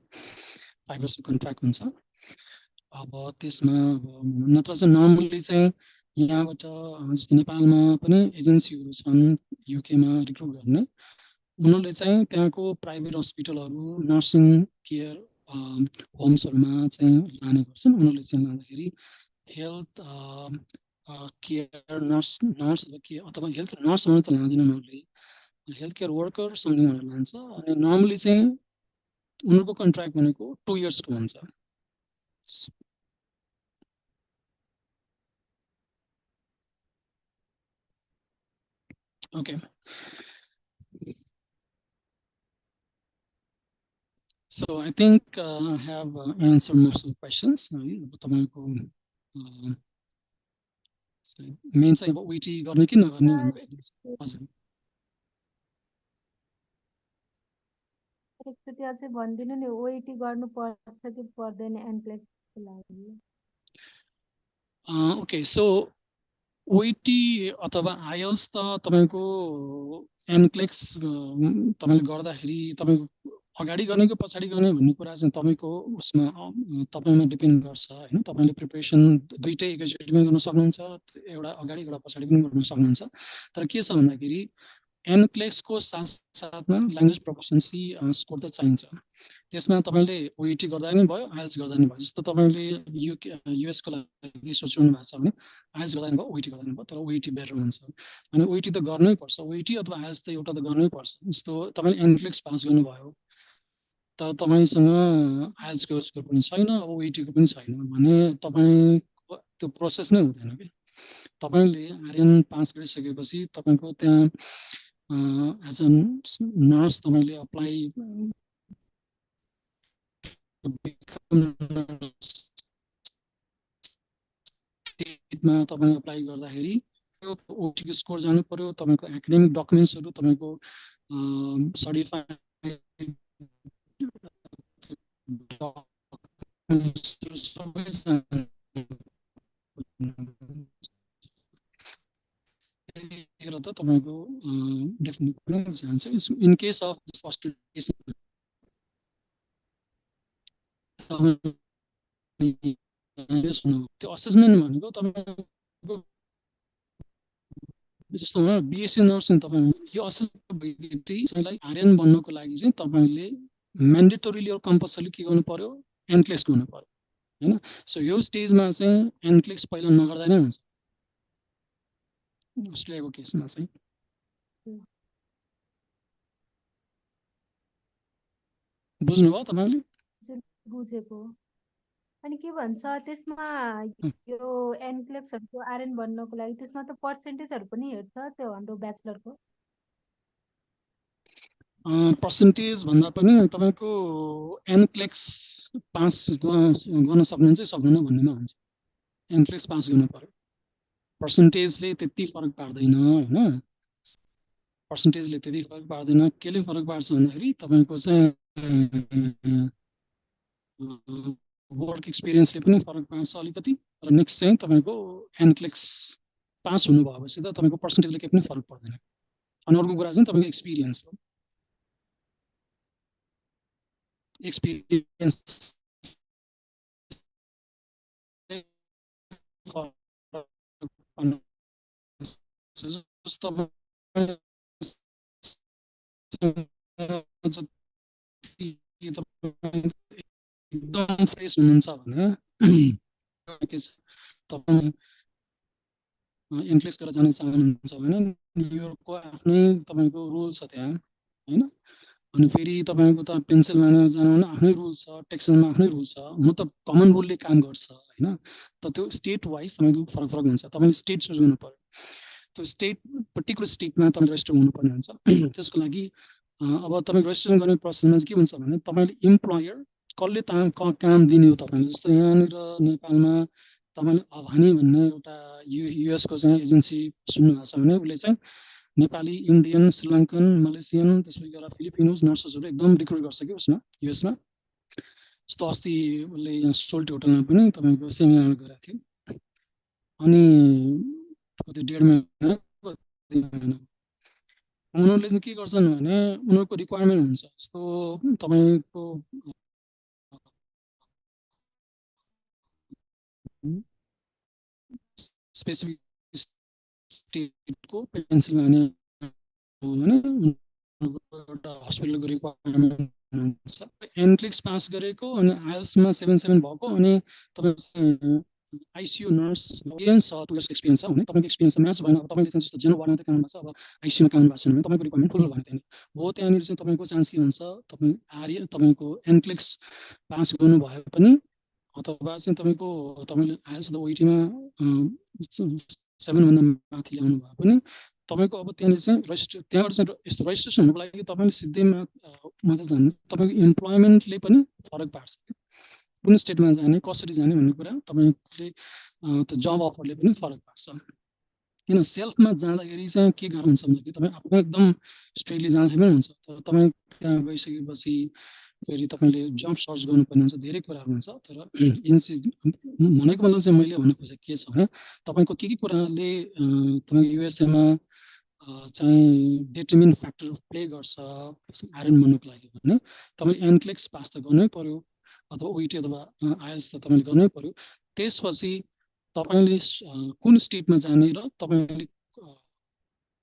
Speaker 1: 5 इयर्सको कन्ट्र्याक्ट हुन्छ। अब त्यसमा अब नत्र चाहिँ नर्मली चाहिँ यहाँबाट जस्तो नेपालमा पनि एजेन्सीहरू छन् युकेमा रिक्रुट गर्ने, उनीहरूले चाहिँ त्यहाँको प्राइभेट हस्पिटलहरू नर्सिङ केयर होम्सहरूमा चाहिँ लाने गर्छन्। उनीहरूले चाहिँ लाँदाखेरि हेल्थ केयर नर्स अथवा हेल्थ नर्स त लाँदैन, उनीहरूले हेल्थ केयर वर्कर समथिङ भनेर लान्छ। अनि नर्मली चाहिँ उनीहरूको कन्ट्र्याक्ट भनेको 2 इयर्सको हुन्छ। Okay. So I think I have answered most of the questions. तपाईँको मेन चाहिँ अब ओइटी गर्ने कि नगर्ने भन्नुभयो। हजुर,
Speaker 6: एकचोटि अझै भनिदिनु नि, ओइटी गर्नु पर्छ कि पर्दैन एनक्लेक्सको लागि?
Speaker 1: ओके, सो ओइटी अथवा आइएल्स त तपाईँको एनक्लेक्स तपाईँले गर्दाखेरि तपाईँको अगाडि गर्ने कि पछाडि गर्ने भन्ने कुरा चाहिँ तपाईँको उसमा तपाईँमा डिपेन्ड गर्छ होइन। तपाईँले प्रिपरेसन दुइटै एकैचोटिमै गर्न सक्नुहुन्छ, एउटा अगाडि एउटा पछाडि पनि गर्न सक्नुहुन्छ। तर के छ भन्दाखेरि एनक्लेक्सको साथसाथमा ल्याङ्ग्वेज प्रोफिसियन्सी स्कोर त चाहिन्छ। त्यसमा तपाईँले ओइटी गर्दा नि भयो, आइएल्स गर्दा नि भयो। जस्तो तपाईँले युएसको लागि सोच्नु भएको छ भने आइएल्स गर्दा नि भयो, ओइटी गर्दा नि भयो, तर ओइटी बेटर हुन्छ। अनि ओइटी त गर्नै पर्छ, ओइटी अथवा आइएल्स त एउटा त गर्नै पर्छ। जस्तो तपाईँले एनक्लेक्स पास गर्नुभयो तर तपाईँसँग आइएल्सको स्कोर पनि छैन, ओइटीको पनि छैन भने तपाईँको त्यो प्रोसेस नै हुँदैन कि। तपाईँले आर्यन पास गरिसकेपछि तपाईँको त्यहाँ एज अ नर्स तपाईँले अप्लाई स्टेटमा तपाईँ अप्लाई गर्दाखेरि त्यो ओटीको स्कोर जानु पर्यो, तपाईँको एकाडेमिक डकुमेन्ट्सहरू तपाईँको सर्टिफाइड सबै त तपाईँको डेफिनेट चाहन्छ। इन केस अफ त्यो असेसमेन्ट भनेको तपाईँको जस्तो बिएससी नर्सिङ तपाईँ यो असेसमेन्ट आर्यन बन्नको लागि चाहिँ तपाईँले म्यान्डेटोरीली और कम्पलसरी के गर्नु पर्यो, एनक्लेक्स गर्नु पर्यो होइन। सो यो स्टेजमा चाहिँ एनक्लेक्स पहिला नगर्दा नै हुन्छ अस्ट्रेलियाको केसमा चाहिँ। बुझ्नुभयो तपाईँले?
Speaker 6: बुझेको। अनि के भन्छ त्यसमा यो एनक्लेक्सहरूको आर्यन बन्नको लागि त्यसमा त पर्सेन्टेजहरू पनि हेर्छ त्यो हाम्रो ब्याचलरको?
Speaker 1: पर्सेन्टेज भन्दा पनि तपाईँको एनक्लेक्स पास गर्न सक्नुहुन्छ कि सक्नुहुन्न भन्नेमा हुन्छ। एनक्लेक्स पास गर्नु पर्यो। पर्सेन्टेजले त्यति फरक पार्दैन होइन, पर्सेन्टेजले त्यति फरक पार्दैन। केले फरक पार्छ भन्दाखेरि तपाईँको चाहिँ वर्क एक्सपिरियन्सले पनि फरक पार्छ अलिकति। र नेक्स्ट चाहिँ तपाईँको एनक्लेक्स पास हुनु भएपछि त तपाईँको पर्सेन्टेजले केही पनि फरक पर्दैन। अनि अर्को कुरा चाहिँ तपाईँको एक्सपिरियन्स हो। एक्सपिरियन्स एकदम फ्रेस हुनुहुन्छ भने तपाईँ एनक्लेक्स गरेर जान चाहनुहुन्छ भने न्युयोर्कको आफ्नै तपाईँको रुल छ त्यहाँ होइन। अनि फेरि तपाईँको त पेन्सिल्भेनिया जानु भने आफ्नै रुल छ, टेक्सासमा आफ्नै रुल छ। म त कमन रुलले काम गर्छ होइन। त त्यो स्टेट वाइज तपाईँको फरक फरक हुन्छ। तपाईँले स्टेट चुज गर्नु पर्यो। त्यो स्टेट पर्टिकुलर स्टेटमा तपाईँ रेजिस्टर हुनुपर्ने हुन्छ। त्यसको लागि अब तपाईँ रेजिस्ट्रेसन गर्ने प्रोसेसमा चाहिँ के हुन्छ भने तपाईँले इम्प्लोयर कसले काम दिने हो तपाईँले। जस्तो यहाँनिर नेपालमा तपाईँले अभानी भन्ने एउटा युएसको चाहिँ एजेन्सी सुन्नु भएको छ भने उसले चाहिँ नेपाली, इन्डियन, श्रीलङ्कन, मलेसियन, त्यसपछि एउटा फिलिपिनोज नर्सेसहरू एकदम रिक्रुट गर्छ कि उसमा युएसमा। जस्तो अस्ति उसले यहाँ सोल्टी होटलमा पनि तपाईँको सेमिनार गरेको थियो। अनि कति 1.5 महिना उनीहरूले चाहिँ के गर्छन् भने उनीहरूको रिक्वायरमेन्ट हुन्छ। जस्तो तपाईँको स्पेसिफिक स्टेटको पेन्सिल्भेनिया हो भने एउटा हस्पिटलको रिक्वायरमेन्ट हुन्छ। एनक्लेक्स पास गरेको अनि आइएल्समा 7.7 भएको अनि तपाईँ आइसियु नर्स एक्सपिरियन्स छ, 2 इयर्स एक्सपिरियन्स छ भने तपाईँको एक्सपिरियन्स म्याच भएन। अब तपाईँले चाहिँ जस्तो जेनरल वार्डमा काम भएको छ, अब आइसियुमा काम भएको छैन भने तपाईँको रिक्वायरमेन्ट फुल भने त्यहाँनिर हो। त्यहाँनिर चाहिँ तपाईँको चान्स के हुन्छ, तपाईँ तपाईँको एनक्लेक्स पास गर्नुभयो पनि अथवा चाहिँ तपाईँले आइएल्स अथवा ओइटीमा 7 भन्दा माथि ल्याउनु भयो पनि तपाईँको अब त्यहाँनिर चाहिँ त्यहाँबाट चाहिँ यस्तो रेजिस्ट्रेसन हुनुको लागि तपाईँले सिधै मात्र जानु, तपाईँको इम्प्लोइमेन्टले पनि फरक पार्छ। कुन स्टेटमा जाने, कसरी जाने भन्ने कुरा तपाईँले त्यो जब अफरले पनि फरक पार्छ। किन सेल्फमा जाँदाखेरि चाहिँ के गाह्रो हुन्छ भन्दाखेरि तपाईँ आफ्नो एकदम स्ट्रेटली जाँदाखेरि पनि हुन्छ। तर तपाईँ त्यहाँ गइसकेपछि फेरि तपाईँले जब सर्च गर्नुपर्ने हुन्छ, धेरै कुराहरू हुन्छ। तर भनेको मतलब चाहिँ मैले भन्नु खोजेको के छ भने तपाईँको के कुराले तपाईँको युएसएमा चाहिँ डिटर्मिन फ्याक्टर प्ले गर्छ आइरन बन्नुको लागि भने तपाईँले एनक्लेक्स पास त गर्नै पर्यो अथवा ओइटी अथवा आइएल्स त तपाईँले गर्नै पर्यो। त्यसपछि तपाईँले कुन स्टेटमा जाने र तपाईँले